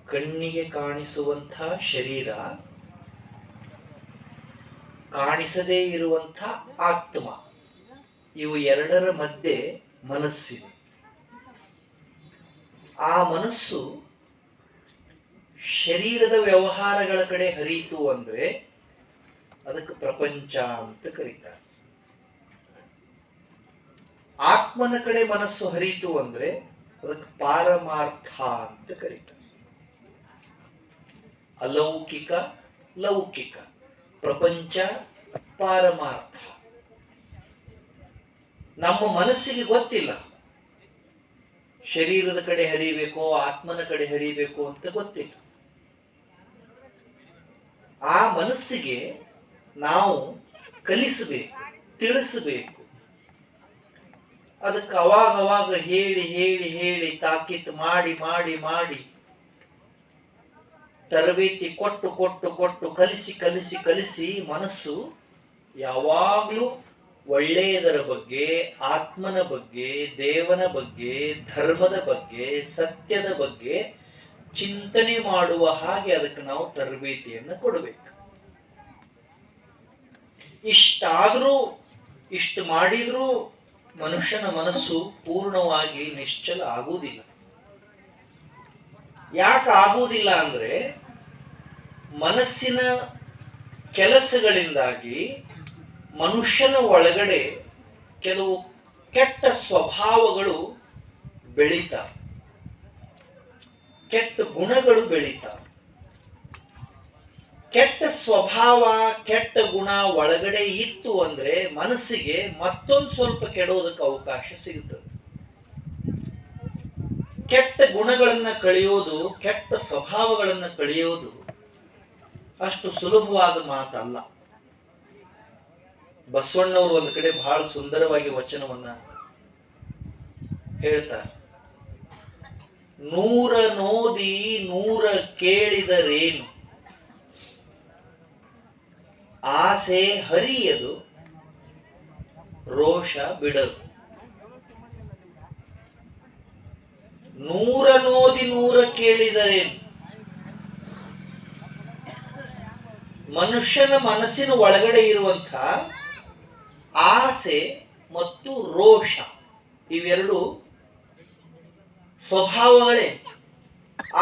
ಕಣ್ಣಿಗೆ ಕಾಣಿಸುವಂಥ ಶರೀರ, ಕಾಣಿಸದೇ ಇರುವಂಥ ಆತ್ಮ, ಇವು ಎರಡರ ಮಧ್ಯೆ ಮನಸ್ಸಿದೆ. ಆ ಮನಸ್ಸು ಶರೀರದ ವ್ಯವಹಾರಗಳ ಕಡೆ ಹರಿಯಿತು ಅಂದ್ರೆ ಅದಕ್ಕೆ ಪ್ರಪಂಚ ಅಂತ ಕರೀತಾರೆ. ಆತ್ಮನ ಕಡೆ ಮನಸ್ಸು ಹರಿಯಿತು ಅಂದ್ರೆ ಅದಕ್ಕೆ ಪಾರಮಾರ್ಥ ಅಂತ ಕರೀತಾರೆ. ಅಲೌಕಿಕ, ಲೌಕಿಕ, ಪ್ರಪಂಚ, ಪಾರಮಾರ್ಥ. ನಮ್ಮ ಮನಸ್ಸಿಗೆ ಗೊತ್ತಿಲ್ಲ ಶರೀರದ ಕಡೆ ಹರಿಬೇಕೋ ಆತ್ಮನ ಕಡೆ ಹರಿಬೇಕು ಅಂತ ಗೊತ್ತಿಲ್ಲ. ಆ ಮನಸ್ಸಿಗೆ ನಾವು ಕಲಿಸಬೇಕು, ತಿಳಿಸಬೇಕು. ಅದಕ್ಕೆ ಅವಾಗ ಹೇಳಿ ಹೇಳಿ ಹೇಳಿ ತಾಕೀತು ಮಾಡಿ ಮಾಡಿ ಮಾಡಿ ತರಬೇತಿ ಕೊಟ್ಟು ಕೊಟ್ಟು ಕೊಟ್ಟು ಕಲಿಸಿ ಕಲಿಸಿ ಕಲಿಸಿ ಮನಸ್ಸು ಯಾವಾಗ್ಲೂ ಒಳ್ಳೆಯದರ ಬಗ್ಗೆ, ಆತ್ಮನ ಬಗ್ಗೆ, ದೇವನ ಬಗ್ಗೆ, ಧರ್ಮದ ಬಗ್ಗೆ, ಸತ್ಯದ ಬಗ್ಗೆ ಚಿಂತನೆ ಮಾಡುವ ಹಾಗೆ ಅದಕ್ಕೆ ನಾವು ತರಬೇತಿಯನ್ನು ಕೊಡಬೇಕು. ಇಷ್ಟಾದ್ರೂ, ಇಷ್ಟು ಮಾಡಿದ್ರೂ ಮನುಷ್ಯನ ಮನಸ್ಸು ಪೂರ್ಣವಾಗಿ ನಿಶ್ಚಲ ಆಗುವುದಿಲ್ಲ. ಯಾಕೆ ಆಗುವುದಿಲ್ಲ ಅಂದ್ರೆ ಮನಸ್ಸಿನ ಕೆಲಸಗಳಿಂದಾಗಿ ಮನುಷ್ಯನ ಒಳಗಡೆ ಕೆಲವು ಕೆಟ್ಟ ಸ್ವಭಾವಗಳು ಬೆಳೀತಾವೆ, ಕೆಟ್ಟ ಗುಣಗಳು ಬೆಳೀತಾವೆ. ಕೆಟ್ಟ ಸ್ವಭಾವ, ಕೆಟ್ಟ ಗುಣ ಒಳಗಡೆ ಇತ್ತು ಅಂದ್ರೆ ಮನಸ್ಸಿಗೆ ಮತ್ತೊಂದು ಸ್ವಲ್ಪ ಕೆಡೋದಕ್ಕೆ ಅವಕಾಶ ಸಿಗುತ್ತದೆ. ಕೆಟ್ಟ ಗುಣಗಳನ್ನ ಕಳೆಯೋದು, ಕೆಟ್ಟ ಸ್ವಭಾವಗಳನ್ನ ಕಳೆಯೋದು ಅಷ್ಟು ಸುಲಭವಾದ ಮಾತಲ್ಲ. ಬಸವಣ್ಣವರು ಒಂದು ಕಡೆ ಬಹಳ ಸುಂದರವಾಗಿ ವಚನವನ್ನ ಹೇಳ್ತಾರೆ. 100 ನೋದಿ 100 ಕೇಳಿದರೇನು, ಆಸೆ ಹರಿಯದು ರೋಷ ಬಿಡದು. 100 ನೋದಿ 100 ಕೇಳಿದರೇನು, ಮನುಷ್ಯನ ಮನಸ್ಸಿನ ಒಳಗಡೆ ಇರುವಂಥ ಆಸೆ ಮತ್ತು ರೋಷ ಇವೆರಡು ಸ್ವಭಾವಗಳೇ.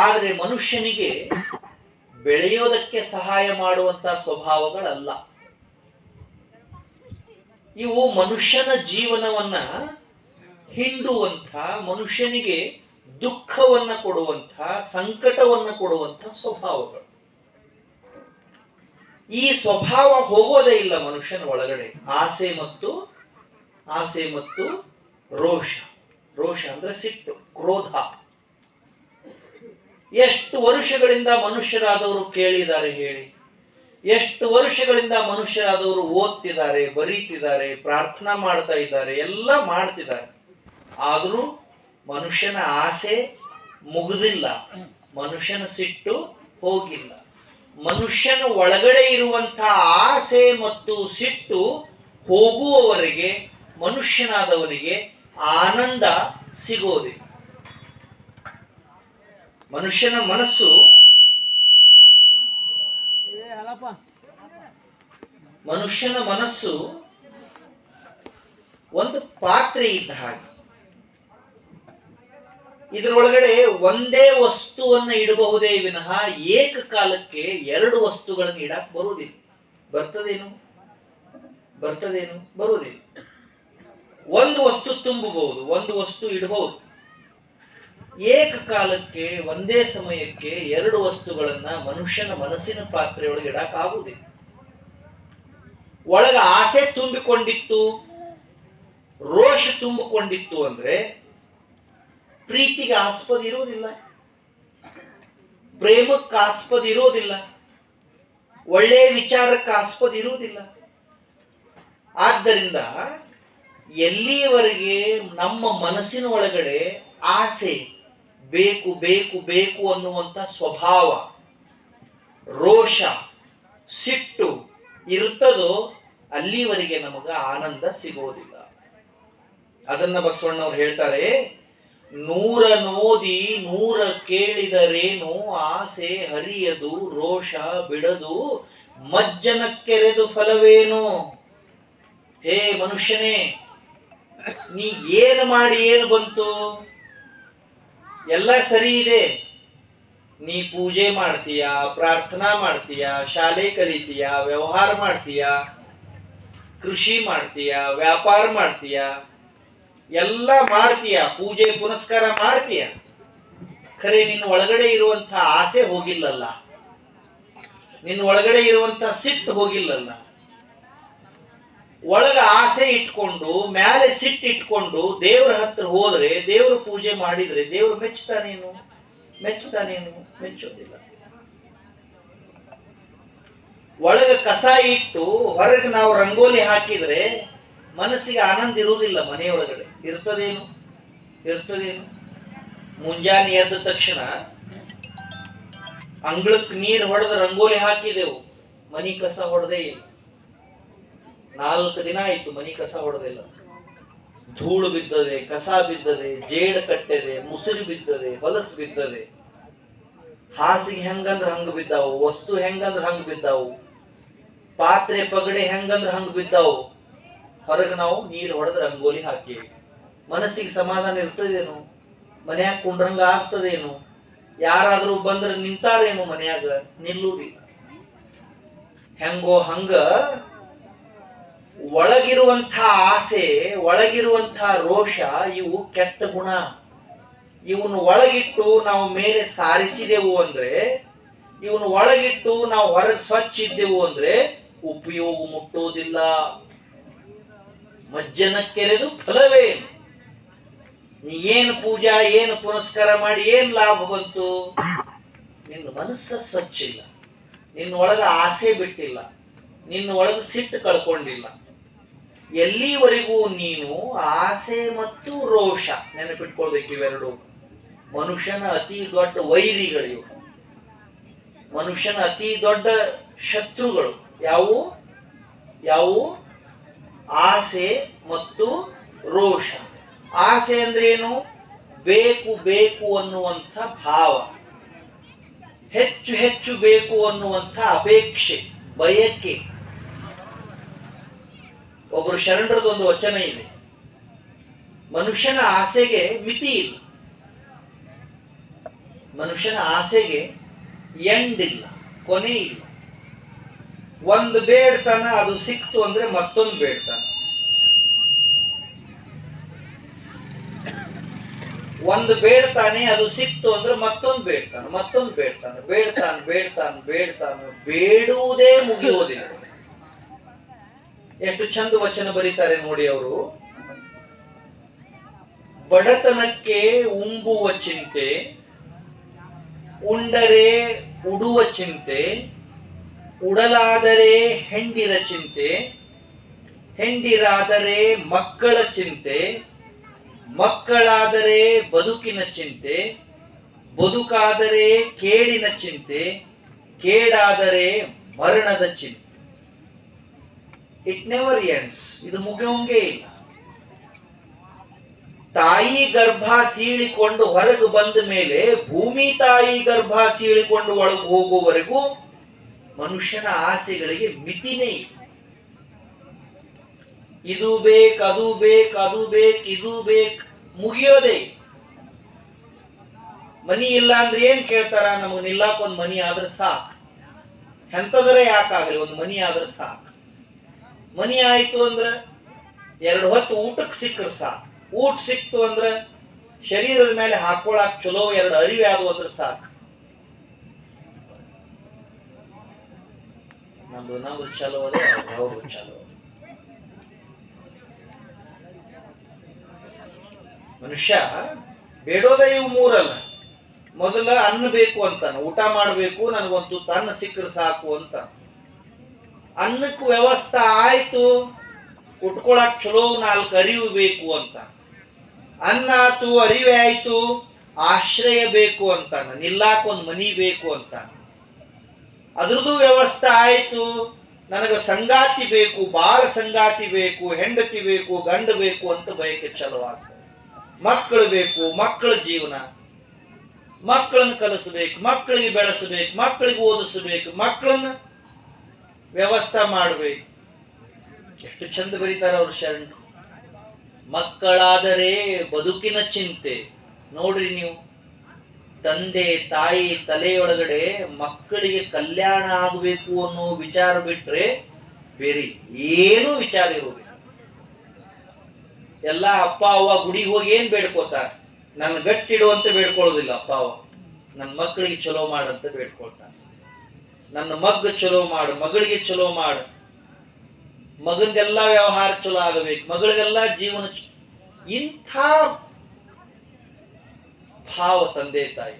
ಆದರೆ ಮನುಷ್ಯನಿಗೆ ಬೆಳೆಯೋದಕ್ಕೆ ಸಹಾಯ ಮಾಡುವಂತಹ ಸ್ವಭಾವಗಳಲ್ಲ. ಇವು ಮನುಷ್ಯನ ಜೀವನವನ್ನ ಹಿಂಡುವಂಥ, ಮನುಷ್ಯನಿಗೆ ದುಃಖವನ್ನ ಕೊಡುವಂಥ, ಸಂಕಟವನ್ನ ಕೊಡುವಂಥ ಸ್ವಭಾವಗಳು. ಈ ಸ್ವಭಾವ ಹೋಗೋದೇ ಇಲ್ಲ ಮನುಷ್ಯನ ಒಳಗಡೆ. ಆಸೆ ಮತ್ತು ರೋಷ. ರೋಷ ಅಂದ್ರೆ ಸಿಟ್ಟು, ಕ್ರೋಧ. ಎಷ್ಟು ವರ್ಷಗಳಿಂದ ಮನುಷ್ಯರಾದವರು ಕೇಳಿದ್ದಾರೆ ಹೇಳಿ? ಎಷ್ಟು ವರ್ಷಗಳಿಂದ ಮನುಷ್ಯರಾದವರು ಓದ್ತಿದ್ದಾರೆ, ಬರೀತಿದ್ದಾರೆ, ಪ್ರಾರ್ಥನಾ ಮಾಡ್ತಾ ಇದ್ದಾರೆ, ಎಲ್ಲ ಮಾಡ್ತಿದ್ದಾರೆ. ಆದರೂ ಮನುಷ್ಯನ ಆಸೆ ಮುಗಿದಿಲ್ಲ, ಮನುಷ್ಯನ ಸಿಟ್ಟು ಹೋಗಿಲ್ಲ. ಮನುಷ್ಯನ ಒಳಗಡೆ ಇರುವಂತಹ ಆಸೆ ಮತ್ತು ಸಿಟ್ಟು ಹೋಗುವವರೆಗೆ ಮನುಷ್ಯನಾದವನಿಗೆ ಆನಂದ ಸಿಗೋದಿಲ್ಲ. ಮನುಷ್ಯನ ಮನಸ್ಸು ಒಂದು ಪಾತ್ರೆ ಇದ್ದ ಹಾಗೆ. ಇದರೊಳಗಡೆ ಒಂದೇ ವಸ್ತುವನ್ನ ಇಡಬಹುದೇ ವಿನಃ ಏಕಕಾಲಕ್ಕೆ 2 ವಸ್ತುಗಳನ್ನು ಇಡಕ್ ಬರುವುದಿಲ್ಲ. ಬರ್ತದೇನು? ಬರುವುದಿಲ್ಲ. ಒಂದು ವಸ್ತು ತುಂಬಬಹುದು, ಒಂದು ವಸ್ತು ಇಡಬಹುದು. ಏಕಕಾಲಕ್ಕೆ ಒಂದೇ ಸಮಯಕ್ಕೆ 2 ವಸ್ತುಗಳನ್ನ ಮನುಷ್ಯನ ಮನಸ್ಸಿನ ಪಾತ್ರೆಯೊಳಗೆ ಇಡಕ್ ಆಗುವುದಿಲ್ಲ. ಒಳಗ ಆಸೆ ತುಂಬಿಕೊಂಡಿತ್ತು, ರೋಷ ತುಂಬಿಕೊಂಡಿತ್ತು ಅಂದ್ರೆ ಪ್ರೀತಿಗೆ ಆಸ್ಪದ ಇರೋದಿಲ್ಲ, ಪ್ರೇಮಕ್ಕೆ ಆಸ್ಪದ ಇರೋದಿಲ್ಲ, ಒಳ್ಳೆಯ ವಿಚಾರಕ್ಕೆ ಆಸ್ಪದ ಇರುವುದಿಲ್ಲ. ಆದ್ದರಿಂದ ಎಲ್ಲಿಯವರೆಗೆ ನಮ್ಮ ಮನಸ್ಸಿನ ಒಳಗಡೆ ಆಸೆ, ಬೇಕು ಬೇಕು ಬೇಕು ಅನ್ನುವಂಥ ಸ್ವಭಾವ, ರೋಷ, ಸಿಟ್ಟು ಇರುತ್ತದೋ ಅಲ್ಲಿವರೆಗೆ ನಮಗ ಆನಂದ ಸಿಗೋದಿಲ್ಲ. ಅದನ್ನ ಬಸವಣ್ಣವ್ರು ಹೇಳ್ತಾರೆ, ನೂರ ನೋದಿ ನೂರ ಕೇಳಿದರೇನು, ಆಸೆ ಹರಿಯದು ರೋಷ ಬಿಡದು, ಮಜ್ಜನ ಕೆರೆದು ಫಲವೇನು. ಹೇ ಮನುಷ್ಯನೇ, ನೀ ಏನು ಮಾಡಿ ಏನು ಬಂತು? ಎಲ್ಲ ಸರಿ ಇದೆ. ನೀ ಪೂಜೆ ಮಾಡ್ತೀಯ, ಪ್ರಾರ್ಥನಾ ಮಾಡ್ತೀಯ, ಶಾಲೆ ಕಲಿತೀಯ, ವ್ಯವಹಾರ ಮಾಡ್ತೀಯ, ಕೃಷಿ ಮಾಡ್ತೀಯ, ವ್ಯಾಪಾರ ಮಾಡ್ತೀಯ, ಎಲ್ಲ ಮಾಡ್ತೀಯ, ಪೂಜೆ ಪುನಸ್ಕಾರ ಮಾಡ್ತೀಯ. ಖರೆ ನಿನ್ನ ಒಳಗಡೆ ಇರುವಂತಹ ಆಸೆ ಹೋಗಿಲ್ಲಲ್ಲ, ನಿನ್ನ ಒಳಗಡೆ ಇರುವಂತಹ ಸಿಟ್ಟು ಹೋಗಿಲ್ಲಲ್ಲ. ಒಳಗ ಆಸೆ ಇಟ್ಕೊಂಡು ಮೇಲೆ ಸಿಟ್ಟು ಇಟ್ಕೊಂಡು ದೇವ್ರ ಹತ್ರ ಹೋದ್ರೆ, ದೇವ್ರ ಪೂಜೆ ಮಾಡಿದ್ರೆ ದೇವ್ರು ಮೆಚ್ಚುತ್ತಾನೇನು? ಮೆಚ್ಚೋದಿಲ್ಲ. ಒಳಗ ಕಸ ಇಟ್ಟು ಹೊರಗೆ ನಾವು ರಂಗೋಲಿ ಹಾಕಿದ್ರೆ ಮನಸ್ಸಿಗೆ ಆನಂದ ಇರುವುದಿಲ್ಲ. ಮನೆಯೊಳಗಡೆ ಇರ್ತದೇನು? ಮುಂಜಾನೆ ಎದ್ದ ತಕ್ಷಣ ಅಂಗಳಕ್ಕೆ ನೀರು ಹೊಡೆದ ರಂಗೋಲಿ ಹಾಕಿದೆವು, ಮನಿ ಕಸ ಹೊಡೆದೇ ಇಲ್ಲ. 4 ದಿನ ಆಯ್ತು ಮನಿ ಕಸ ಹೊಡೆದಿಲ್ಲ. ಧೂಳು ಬಿದ್ದದೆ, ಕಸ ಬಿದ್ದದೆ, ಜೇಡ ಕಟ್ಟದೆ, ಮುಸುರಿ ಬಿದ್ದದೆ, ಹೊಲಸು ಬಿದ್ದದೆ. ಹಾಸಿಗೆ ಹೆಂಗಂದ್ರ ಹಂಗ ಬಿದ್ದಾವು, ವಸ್ತು ಹೆಂಗಂದ್ರ ಹಂಗ ಬಿದ್ದಾವು, ಪಾತ್ರೆ ಪಗಡೆ ಹೆಂಗಂದ್ರ ಹಂಗ ಬಿದ್ದಾವು. ಹೊರಗೆ ನಾವು ನೀರು ಹೊಡೆದ ರಂಗೋಲಿ ಹಾಕೀವಿ. ಮನಸ್ಸಿಗೆ ಸಮಾಧಾನ ಇರ್ತದೇನು? ಮನ್ಯಾಗ ಕುಂಡ್ರಂಗ ಆಗ್ತದೇನು? ಯಾರಾದ್ರೂ ಬಂದ್ರೆ ನಿಂತಾರೇನು? ಮನ್ಯಾಗ ನಿಲ್ಲುವುದಿಲ್ಲ. ಹೆಂಗೋ ಹಂಗ ಒಳಗಿರುವಂಥ ಆಸೆ, ಒಳಗಿರುವಂಥ ರೋಷ ಇವು ಕೆಟ್ಟ ಗುಣ. ಇವನು ಒಳಗಿಟ್ಟು ನಾವು ಮೇಲೆ ಸಾರಿಸಿದೆವು ಅಂದ್ರೆ, ಇವನು ಒಳಗಿಟ್ಟು ನಾವು ಹೊರಗೆ ಸ್ವಚ್ಛ ಇದ್ದೆವು ಅಂದ್ರೆ ಉಪಯೋಗ ಮುಟ್ಟೋದಿಲ್ಲ. ಮಜ್ಜನ ಕೆರೆದು ಫಲವೇನು? ನೀ ಏನು ಪೂಜಾ ಏನು ಪುನಸ್ಕಾರ ಮಾಡಿ ಏನ್ ಲಾಭ ಬಂತು? ನಿನ್ನ ಮನಸ್ಸ ಸ್ವಚ್ಛ ಇಲ್ಲ, ನಿನ್ನ ಒಳಗ ಆಸೆ ಬಿಟ್ಟಿಲ್ಲ, ನಿನ್ನ ಒಳಗ ಸಿಟ್ಟು ಕಳ್ಕೊಂಡಿಲ್ಲ. ಎಲ್ಲಿವರೆಗೂ ನೀನು ಆಸೆ ಮತ್ತು ರೋಷ, ನೆನಪಿಟ್ಕೊಳ್ಬೇಕು ಇವೆರಡು ಮನುಷ್ಯನ ಅತಿ ದೊಡ್ಡ ವೈರಿಗಳಿವು, ಮನುಷ್ಯನ ಅತಿ ದೊಡ್ಡ ಶತ್ರುಗಳು. ಯಾವುವು? ಆಸೆ ಮತ್ತು ರೋಷ. ಆಸೆ ಅಂದ್ರೆ ಏನು? ಬೇಕು ಅನ್ನುವಂಥ ಭಾವ, ಹೆಚ್ಚು ಬೇಕು ಅನ್ನುವಂಥ ಅಪೇಕ್ಷೆ, ಬಯಕೆ. ಒಬ್ಬರು ಶರಣರದೊಂದು ವಚನ ಇದೆ, ಮನುಷ್ಯನ ಆಸೆಗೆ ಮಿತಿ ಇಲ್ಲ, ಮನುಷ್ಯನ ಆಸೆಗೆ ಎಂಡಿಲ್ಲ, ಕೊನೆ ಇಲ್ಲ. ಒಂದು ಬೇಡ್ತಾನ, ಅದು ಸಿಕ್ತು ಅಂದ್ರೆ ಮತ್ತೊಂದು ಬೇಡ್ತಾನ. ಒಂದು ಬೇಡ್ತಾನೆ, ಅದು ಸಿಕ್ತು ಅಂದ್ರೆ ಮತ್ತೊಂದು ಬೇಡ್ತಾನೆ. ಬೇಡುವುದೇ ಮುಗಿಯುವುದಿಲ್ಲ. ಎಷ್ಟು ಚಂದ ವಚನ ಬರೀತಾರೆ ನೋಡಿ ಅವರು. ಬಡತನಕ್ಕೆ ಉಂಬುವ ಚಿಂತೆ, ಉಂಡರೆ ಉಡುವ ಚಿಂತೆ, ಉಡಲಾದರೆ ಹೆಂಡಿರ ಚಿಂತೆ, ಹೆಂಡಿರಾದರೆ ಮಕ್ಕಳ ಚಿಂತೆ, ಮಕ್ಕಳಾದರೆ ಬದುಕಿನ ಚಿಂತೆ, ಬದುಕಾದರೆ ಕೇಡಿನ ಚಿಂತೆ, ಕೇಡಾದರೆ ಮರಣದ ಚಿಂತೆ. It never ends. ಇದು ಮುಗಿಯೋಂಗೇ ಇಲ್ಲ. ತಾಯಿ ಗರ್ಭ ಸೀಳಿಕೊಂಡು ಹೊರಗೆ ಬಂದ ಮೇಲೆ ಭೂಮಿ ತಾಯಿ ಗರ್ಭ ಸೀಳಿಕೊಂಡು ಒಳಗೆ ಹೋಗುವವರೆಗೂ ಮನುಷ್ಯನ ಆಸೆಗಳಿಗೆ ಮಿತಿನೇ ಇಲ್ಲ. ಇದು ಬೇಕು, ಅದು ಬೇಕು, ಇದು ಬೇಕು, ಮುಗಿಯೋದೇ. ಮನಿ ಇಲ್ಲ ಅಂದ್ರೆ ಏನ್ ಕೇಳ್ತಾರ? ನಮಗ್ ನಿಲ್ಲಾಕ ಒಂದ್ ಮನಿ ಆದ್ರೆ ಸಾಕು. ಎಂತದ್ರೆ ಯಾಕಾಗ್ಲಿ, ಒಂದು ಮನಿ ಆದ್ರೆ ಸಾಕು. ಮನಿ ಆಯ್ತು ಅಂದ್ರ 2 ಹೊತ್ತು ಊಟಕ್ಕೆ ಸಿಕ್ಕರೆ ಸಾಕು. ಊಟ ಸಿಕ್ತು ಅಂದ್ರ ಶರೀರದ ಮೇಲೆ ಹಾಕೊಳಕ್ ಚಲೋ 2 ಅರಿವೆ ಆದವು ಅಂದ್ರೆ ಸಾಕು. ನಮ್ದು ಚಲೋ ಅದೇ, ಅವ್ರದ್ದು ಚಲೋ. ಮನುಷ್ಯ ಬೇಡೋದೇ ಇವು 3 ಅಲ್ಲ. ಮೊದಲ ಅನ್ನ ಬೇಕು ಅಂತಾನ, ಊಟ ಮಾಡಬೇಕು, ನನಗೊಂದು ಅನ್ನ ಸಿಕ್ಕರೆ ಸಾಕು ಅಂತ. ಅನ್ನಕ್ಕೆ ವ್ಯವಸ್ಥೆ ಆಯ್ತು, ಉಟ್ಕೊಳಕ್ ಚಲೋ 4 ಅರಿವು ಬೇಕು ಅಂತ. ಅನ್ನ ಆತು, ಅರಿವೆ ಆಯ್ತು, ಆಶ್ರಯ ಬೇಕು ಅಂತಾನ, ನಿಲ್ಲಾಕ ಒಂದು ಮನಿ ಬೇಕು ಅಂತ. ಅದ್ರದ್ದು ವ್ಯವಸ್ಥೆ ಆಯ್ತು, ನನಗೆ ಸಂಗಾತಿ ಬೇಕು, ಬಾಳ ಸಂಗಾತಿ ಬೇಕು, ಹೆಂಡತಿ ಬೇಕು, ಗಂಡ ಬೇಕು ಅಂತ ಬಯಕೆ ಚಲೋ ಆಗ್ತದೆ. ಮಕ್ಕಳು ಬೇಕು, ಮಕ್ಕಳ ಜೀವನ, ಮಕ್ಕಳನ್ನು ಕಲಿಸಬೇಕು, ಮಕ್ಕಳಿಗೆ ಬೆಳೆಸಬೇಕು, ಮಕ್ಕಳಿಗೆ ಓದಿಸಬೇಕು, ಮಕ್ಕಳನ್ನ ವ್ಯವಸ್ಥೆ ಮಾಡಬೇಕು. ಎಷ್ಟು ಚಂದ ಬರೀತಾರ ಅವ್ರ ಶರಣರು. ಮಕ್ಕಳಾದರೆ ಬದುಕಿನ ಚಿಂತೆ. ನೋಡ್ರಿ ನೀವು, ತಂದೆ ತಾಯಿ ತಲೆಯೊಳಗಡೆ ಮಕ್ಕಳಿಗೆ ಕಲ್ಯಾಣ ಆಗಬೇಕು ಅನ್ನೋ ವಿಚಾರ ಬಿಟ್ರೆ ಬೇರೆ ಏನೂ ವಿಚಾರ ಇರೋದಿಲ್ಲ. ಎಲ್ಲ ಅಪ್ಪ ಅವ್ವ ಗುಡಿಗೆ ಹೋಗಿ ಏನ್ ಬೇಡ್ಕೋತಾರೆ? ನನ್ನ ಗಟ್ಟಿಡುವಂತ ಬೇಡ್ಕೊಳ್ಳೋದಿಲ್ಲ. ಅಪ್ಪ ಅವ್ವ ನನ್ನ ಮಕ್ಕಳಿಗೆ ಚಲೋ ಮಾಡಂತ ಬೇಡ್ಕೊಳ್ತಾರೆ. ನನ್ನ ಮಗ್ ಚಲೋ ಮಾಡು, ಮಗಳಿಗೆ ಚಲೋ ಮಾಡು, ಮಗಂದೆಲ್ಲ ವ್ಯವಹಾರ ಚಲೋ ಆಗಬೇಕು, ಮಗಳಿಗೆಲ್ಲ ಜೀವನ ಇಂಥ ಭಾವ ತಂದೆ ತಾಯಿ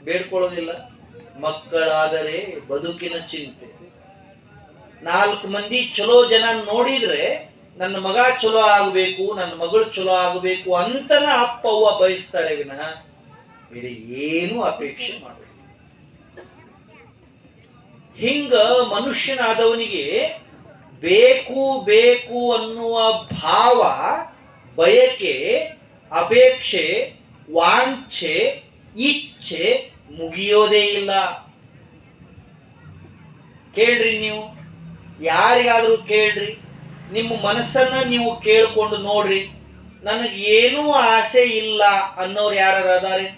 ಬೇಡ್ಕೊಳ್ಳೋದಿಲ್ಲ. ಮಕ್ಕಳಾದರೆ ಬದುಕಿನ ಚಿಂತೆ. 4 ಮಂದಿ ಚಲೋ ಜನ ನೋಡಿದ್ರೆ ನನ್ನ ಮಗ ಚಲೋ ಆಗಬೇಕು, ನನ್ನ ಮಗಳು ಚಲೋ ಆಗಬೇಕು ಅಂತನ ಅಪ್ಪ ಅವ್ವ ಬಯಸ್ತಾರೆ ವಿನಃ ಬೇರೆ ಏನೂ ಅಪೇಕ್ಷೆ ಮಾಡಬೇಕು. ಹಿಂಗ ಮನುಷ್ಯನಾದವನಿಗೆ ಬೇಕು ಬೇಕು ಅನ್ನುವ ಭಾವ, ಬಯಕೆ, ಅಪೇಕ್ಷೆ, ವಾಂಛೆ, ಇಚ್ಛೆ ಮುಗಿಯೋದೇ ಇಲ್ಲ. ಕೇಳ್ರಿ, ನೀವು ಯಾರಿಗಾದ್ರೂ ಕೇಳ್ರಿ, ನಿಮ್ಮ ಮನಸ್ಸನ್ನ ನೀವು ಕೇಳ್ಕೊಂಡು ನೋಡ್ರಿ, ನನಗೇನೂ ಆಸೆ ಇಲ್ಲ ಅನ್ನೋರು ಯಾರು ಅದಾರೆ?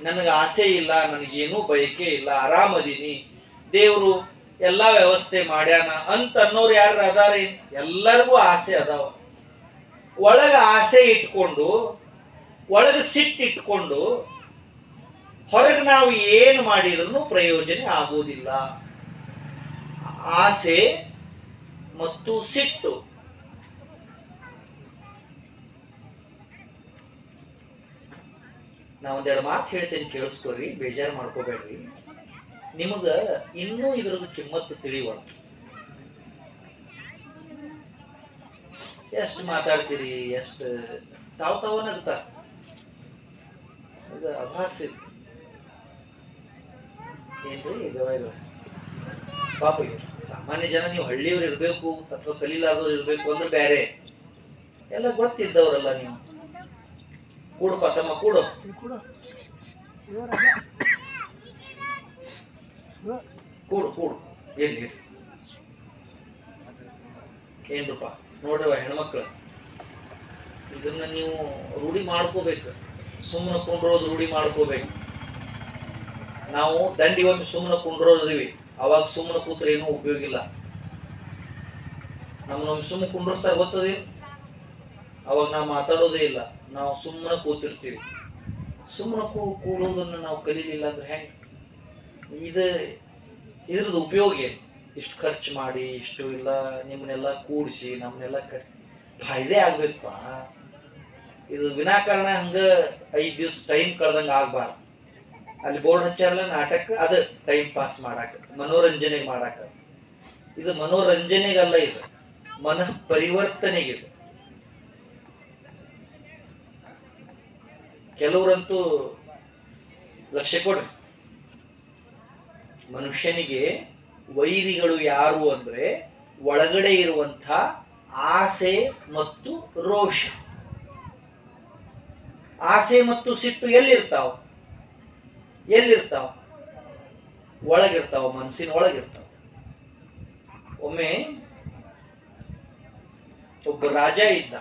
ನನಗೆ ಆಸೆ ಇಲ್ಲ, ನನಗೇನೂ ಬಯಕೆ ಇಲ್ಲ, ಆರಾಮದೀನಿ, ದೇವರು ಎಲ್ಲ ವ್ಯವಸ್ಥೆ ಮಾಡ್ಯಾನ ಅಂತ ಅನ್ನೋರು ಯಾರು ಅದಾರೆ? ಎಲ್ಲರಿಗೂ ಆಸೆ ಅದಾವ. ಒಳಗ ಆಸೆ ಇಟ್ಕೊಂಡು, ಒಳಗ ಸಿಟ್ಟಿಟ್ಕೊಂಡು ಹೊರಗೆ ನಾವು ಏನು ಮಾಡಿದ್ರು ಪ್ರಯೋಜನ ಆಗುವುದಿಲ್ಲ. ಆಸೆ ಮತ್ತು ಸಿಟ್ಟು. ನಾ ಒಂದೆರಡು ಮಾತು ಹೇಳ್ತೇನೆ, ಕೇಳಿಸ್ಕೊಳ್ರಿ, ಬೇಜಾರು ಮಾಡ್ಕೋಬೇಡ್ರಿ. ನಿಮಗ ಇನ್ನೂ ಇದರದ ಕಿಮ್ಮತ್ತು ತಿಳಿಯುವಂತ. ಎಷ್ಟು ಮಾತಾಡ್ತೀರಿ, ಎಷ್ಟು ತಾವನಗ್ತಾರ, ಇದು ಅಭಾಸ ಏನ್ರಿ ಗವಾಯಿಗಳು ಪಾಪ. ಸಾಮಾನ್ಯ ಜನ ನೀವು ಹಳ್ಳಿಯವ್ರು ಇರ್ಬೇಕು ಅಥವಾ ಕಲೀಲಾರ್ದವ್ರು ಇರ್ಬೇಕು ಅಂದ್ರೆ ಬೇರೆ, ಎಲ್ಲ ಗೊತ್ತಿದ್ದವ್ರಲ್ಲ ನೀವು. ಕೂಡಪ್ಪ ತಮ್ಮ, ಕೂಡು ಕೂಡು ಕೂಡು. ಎಲ್ಲಿ ಏನ್ರಪ್ಪ ನೋಡ್ರವ ಹೆಣ್ಮಕ್ಳು, ಇದನ್ನ ನೀವು ರೂಢಿ ಮಾಡ್ಕೋಬೇಕು. ಸುಮ್ಮನೆ ಕುಂಡ್ರೋದು ರೂಢಿ ಮಾಡ್ಕೋಬೇಕು. ನಾವು ದಂಡಿಗೊಮ್ಮೆ ಸುಮ್ಮನೆ ಕುಂಡ್ರೋದಿವಿ, ಅವಾಗ ಸುಮ್ಮನೆ ಕೂತ್ರೆ ಏನೂ ಉಪಯೋಗ ಇಲ್ಲ. ನಮ್ಮನ್ನೊಮ್ಮೆ ಸುಮ್ಮನೆ ಕುಂಡ್ರಿಸ್ತಾರೆ ಗೊತ್ತದೇ, ಅವಾಗ ನಾವು ಮಾತಾಡೋದೇ ಇಲ್ಲ, ನಾವು ಸುಮ್ಮನೆ ಕೂತಿರ್ತೀವಿ. ಸುಮ್ಮನೆ ಕೂಡೋದನ್ನು ನಾವು ಕಲೀಲಿಲ್ಲ ಅಂದ್ರೆ ಹೆಂಗೆ? ಇದ್ರದ್ದು ಉಪಯೋಗ ಏನು? ಇಷ್ಟು ಖರ್ಚು ಮಾಡಿ, ಇಷ್ಟು ಇಲ್ಲ ನಿಮ್ಮನ್ನೆಲ್ಲ ಕೂಡಿಸಿ ನಮ್ಮನ್ನೆಲ್ಲ ಫಾಯ್ದೆ ಆಗ್ಬೇಕಪ್ಪ. ಇದು ವಿನಾಕಾರಣ ಹಂಗ 5 ದಿವಸ ಟೈಮ್ ಕಳ್ದಂಗೆ ಆಗ್ಬಾರ್ದು. ಅಲ್ಲಿ ಬೋರ್ಡ್ ಹಚ್ಚಾರಲ್ಲ ನಾಟಕ, ಅದು ಟೈಮ್ ಪಾಸ್ ಮಾಡಾಕ, ಮನೋರಂಜನೆ ಮಾಡಾಕ. ಇದು ಮನೋರಂಜನೆಗಲ್ಲ, ಇದು ಮನಃ ಪರಿವರ್ತನೆಗಿದೆ. ಕೆಲವರಂತೂ ಲಕ್ಷ್ಯ ಕೊಡ್ರಿ, ಮನುಷ್ಯನಿಗೆ ವೈರಿಗಳು ಯಾರು ಅಂದ್ರೆ ಒಳಗಡೆ ಇರುವಂಥ ಆಸೆ ಮತ್ತು ರೋಷ. ಆಸೆ ಮತ್ತು ಸಿಟ್ಟು ಎಲ್ಲಿರ್ತಾವ? ಒಳಗಿರ್ತಾವ, ಮನಸ್ಸಿನ ಒಳಗಿರ್ತಾವ. ಒಮ್ಮೆ ಒಬ್ಬ ರಾಜ ಇದ್ದ,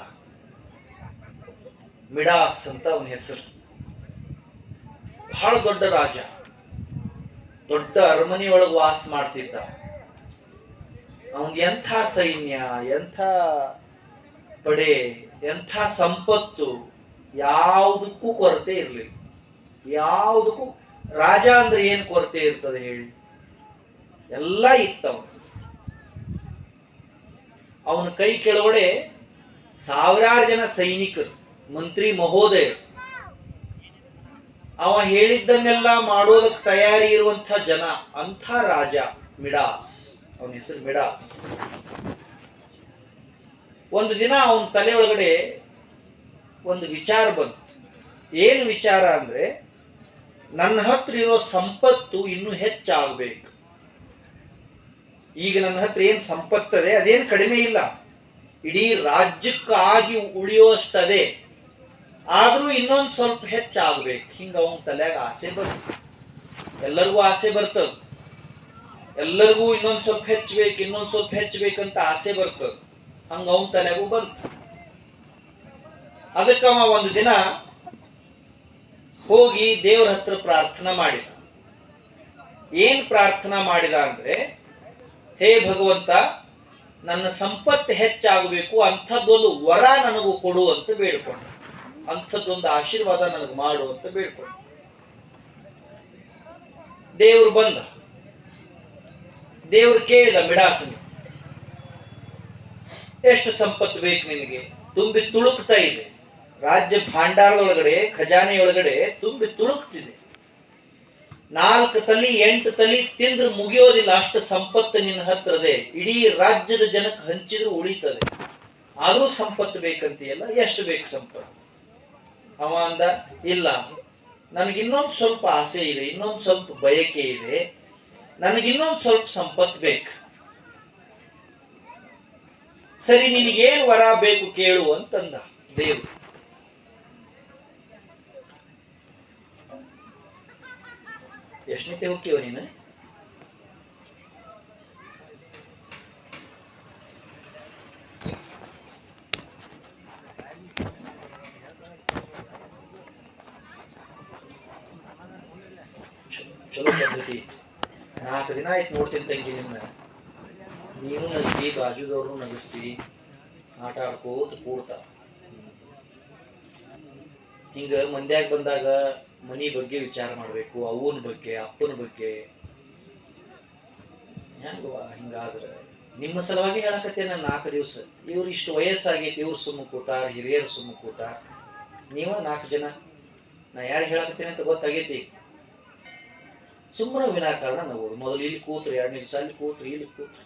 ಮಿಡಾಸ್ ಅಂತ ಅವನ ಹೆಸರು. ಬಹಳ ದೊಡ್ಡ ರಾಜ, ದೊಡ್ಡ ಅರಮನೆಯೊಳಗೆ ವಾಸ ಮಾಡ್ತಿದ್ದ. ಅವನಿಗೆ ಎಂಥ ಸೈನ್ಯ, ಎಂಥ ಪಡೆ, ಎಂಥ ಸಂಪತ್ತು, ಯಾವುದಕ್ಕೂ ಕೊರತೆ ಇರಲಿಲ್ಲ. ಯಾವುದಕ್ಕೂ. ರಾಜ ಅಂದ್ರೆ ಏನ್ ಕೊರತೆ ಇರ್ತದೆ ಹೇಳಿ? ಎಲ್ಲ ಇತ್ತವ. ಅವನ ಕೈ ಕೆಳಗಡೆ 1000 ಜನ ಸೈನಿಕರು, ಮಂತ್ರಿ ಮಹೋದಯ. ಅವ ಹೇಳಿದ್ದನ್ನೆಲ್ಲ ಮಾಡೋದಕ್ಕೆ ತಯಾರಿ ಇರುವಂಥ ಜನ, ಅಂಥ ರಾಜ ಮಿಡಾಸ್. ಅವನ ಹೆಸರು ಮಿಡಾಸ್. ಒಂದು ದಿನ ಅವನ ತಲೆಯೊಳಗಡೆ ಒಂದು ವಿಚಾರ ಬಂತು. ಏನು ವಿಚಾರ ಅಂದ್ರೆ, ನನ್ನ ಹತ್ರ ಇರೋ ಸಂಪತ್ತು ಇನ್ನೂ ಹೆಚ್ಚಾಗಬೇಕು. ಈಗ ನನ್ನ ಹತ್ರ ಏನು ಸಂಪತ್ತದೆ ಅದೇನು ಕಡಿಮೆ ಇಲ್ಲ, ಇಡೀ ರಾಜ್ಯಕ್ಕಾಗಿ ಉಳಿಯುವಷ್ಟದೇ, ಆದ್ರೂ ಇನ್ನೊಂದು ಸ್ವಲ್ಪ ಹೆಚ್ಚಾಗ್ಬೇಕು. ಹಿಂಗ ಅವನ ತಲೆಯಾಗ ಆಸೆ ಬರ್ತದೆ. ಎಲ್ಲರಿಗೂ ಆಸೆ ಬರ್ತದ, ಎಲ್ಲರಿಗೂ ಇನ್ನೊಂದು ಸ್ವಲ್ಪ ಹೆಚ್ಚಬೇಕು, ಇನ್ನೊಂದು ಸ್ವಲ್ಪ ಹೆಚ್ಚಬೇಕಂತ ಆಸೆ ಬರ್ತದ. ಹಂಗ ಅವನ ತಲೆಗೂ ಬಂತು. ಅದಕ್ಕ ಒಂದು ದಿನ ಹೋಗಿ ದೇವ್ರ ಹತ್ರ ಪ್ರಾರ್ಥನಾ ಮಾಡಿದ. ಏನ್ ಪ್ರಾರ್ಥನಾ ಮಾಡಿದ ಅಂದ್ರೆ, ಹೇ ಭಗವಂತ, ನನ್ನ ಸಂಪತ್ತು ಹೆಚ್ಚಾಗಬೇಕು, ಅಂಥದ್ದೊಂದು ವರ ನನಗೂ ಕೊಡು ಅಂತ ಬೇಡ್ಕೊಂಡ. ಅಂಥದ್ದೊಂದು ಆಶೀರ್ವಾದ ನನಗೆ ಮಾಡು ಅಂತ ಬೇಡ್ಕೊಂಡ. ದೇವ್ರು ಬಂದ. ದೇವ್ರು ಕೇಳಿದ ಮಿಡಾಸನ, ಎಷ್ಟು ಸಂಪತ್ತು ಬೇಕು ನಿನಗೆ? ತುಂಬಿ ತುಳುಕ್ತಾ ಇದೆ. ರಾಜ್ಯ ಭಾಂಡಾರದೊಳಗಡೆ, ಖಜಾನೆಯೊಳಗಡೆ ತುಂಬಿ ತುಳುಕ್ತಿದೆ. 4 ತಲಿ 8 ತಲಿ ತಿಂದ್ರೆ ಮುಗಿಯೋದಿಲ್ಲ, ಅಷ್ಟು ಸಂಪತ್ತು ನಿನ್ನ ಹತ್ರದೆ. ಇಡೀ ರಾಜ್ಯದ ಜನಕ್ಕೆ ಹಂಚಿದ್ರು ಉಳಿತದೆ. ಆದ್ರೂ ಸಂಪತ್ತು ಬೇಕಂತೀಯಲ್ಲ, ಎಷ್ಟು ಬೇಕು ಸಂಪತ್ತು? ಅವ ಅಂದ, ಇಲ್ಲ, ನನಗಿನ್ನೊಂದು ಸ್ವಲ್ಪ ಆಸೆ ಇದೆ, ಇನ್ನೊಂದು ಸ್ವಲ್ಪ ಬಯಕೆ ಇದೆ, ನನಗಿನ್ನೊಂದು ಸ್ವಲ್ಪ ಸಂಪತ್ತು ಬೇಕು. ಸರಿ, ನಿನಗೇನು ವರ ಬೇಕು ಕೇಳು ಅಂತಂದ ದೇವ್ರು. ಎಷ್ಟನೇ ಹೋಗ್ತೀವ ನೀನು? ಚಲೋ ಪದ್ಧತಿ. 4 ದಿನ ಆಯ್ತು ನೋಡ್ತೀನಿ ತಂಗಿ ನಿನ್ನ. ನೀನು ನಗಿಸ್ತಿ, ಬಾಜುದವ್ರು ನಗಿಸ್ತಿ, ಆಟ ಆಡ್ಕೋತ ಕೂಡ್ತಾ. ಹಿಂಗ ಮಂದ್ಯಾಗ ಬಂದಾಗ ಮನಿ ಬಗ್ಗೆ ವಿಚಾರ ಮಾಡ್ಬೇಕು, ಅವನ ಬಗ್ಗೆ, ಅಪ್ಪನ ಬಗ್ಗೆ. ಹೆಂಗವಾ ಹಿಂಗಾದ್ರೆ? ನಿಮ್ಮ ಸಲುವಾಗಿ ಹೇಳಕತ್ತೇನೆ. 4 ದಿವಸ ಇವ್ರು ಇಷ್ಟು ವಯಸ್ಸಾಗೈತಿ, ಇವ್ರು ಸುಮ್ಮ ಕೂತಾರ, ಹಿರಿಯರು ಸುಮ್ಮ ಕೂತಾರ, ನೀವ 4 ಜನ. ನಾ ಯಾರು ಹೇಳಕತ್ತೇನೆ ಅಂತ ಗೊತ್ತಾಗೈತಿ. ಸುಮ್ಮನೆ ವಿನಾಕಾರಣ ನಗೋದು. ಮೊದಲು ಇಲ್ಲಿ ಕೂತ್ರಿ, 2 ನಿಮಿಷ ಅಲ್ಲಿ ಕೂತ್ರಿ, ಇಲ್ಲಿ ಕೂತ್ರಿ.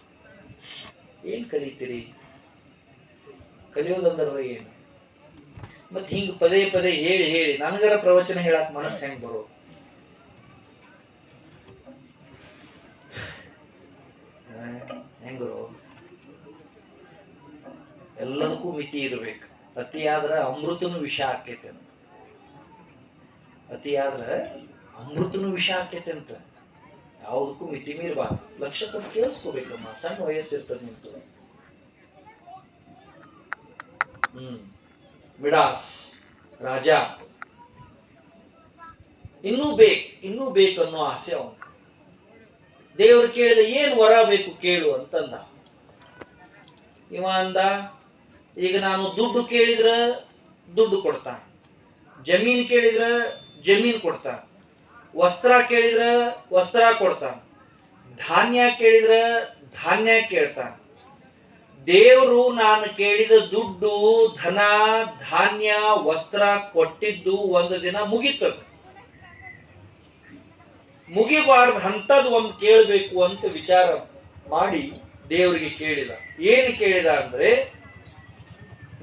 ಏನ್ ಕಲಿತೀರಿ? ಕಲಿಯೋದಂದ್ರೆ ಏನು? ಮತ್ ಹಿಂಗ ಪದೇ ಪದೇ ಹೇಳಿ ಹೇಳಿ ನನಗರ ಪ್ರವಚನ ಹೇಳಕ್ ಮನಸ್ಸು ಹೆಂಗ್ ಬರೋದು? ಹೆಂಗ್ ಬರೋ? ಎಲ್ಲದಕ್ಕೂ ಮಿತಿ ಇರ್ಬೇಕು. ಅತಿಯಾದ್ರ ಅಮೃತನು ವಿಷ ಆಕೈತೆ ಅಂತ. ಅತಿಯಾದ್ರ ಅಮೃತನು ವಿಷ ಆಕೈತೆ ಅಂತ. ಯಾವುದಕ್ಕೂ ಮಿತಿ ಮೀರ್ಬಾರ್ದು. ಲಕ್ಷ ಕೊಟ್ಟು ಕೇಳಿಸ್ಕೋಬೇಕಮ್ಮ. ಸಣ್ಣ ವಯಸ್ಸಿರ್ತದೆ ನಿಂತು. ಮಿಡಾಸ್ ರಾಜ ಇನ್ನೂ ಬೇಕನ್ನೋ ಆಸೆ ಅವನು. ದೇವರು ಕೇಳಿದ, ಏನು ವರ ಬೇಕು ಕೇಳು ಅಂತಂದ. ಇವ ಅಂದ, ಈಗ ನಾನು ದುಡ್ಡು ಕೇಳಿದ್ರ ದುಡ್ಡು ಕೊಡ್ತಾ, ಜಮೀನ್ ಕೇಳಿದ್ರ ಜಮೀನ್ ಕೊಡ್ತಾ, ವಸ್ತ್ರ ಕೇಳಿದ್ರ ವಸ್ತ್ರ ಕೊಡ್ತಾ, ಧಾನ್ಯ ಕೇಳಿದ್ರ ಧಾನ್ಯ ಕೇಳ್ತಾ. ದೇವರು ನಾನು ಕೇಳಿದ ದುಡ್ಡು, ಧನ, ಧಾನ್ಯ, ವಸ್ತ್ರ ಕೊಟ್ಟಿದ್ದು ಒಂದು ದಿನ ಮುಗಿತದ. ಮುಗಿಬಾರ್ದು ಅಂಥದ್ದು ಒಂದು ಕೇಳಬೇಕು ಅಂತ ವಿಚಾರ ಮಾಡಿ ದೇವರಿಗೆ ಕೇಳಿದ. ಏನು ಕೇಳಿದ ಅಂದ್ರೆ,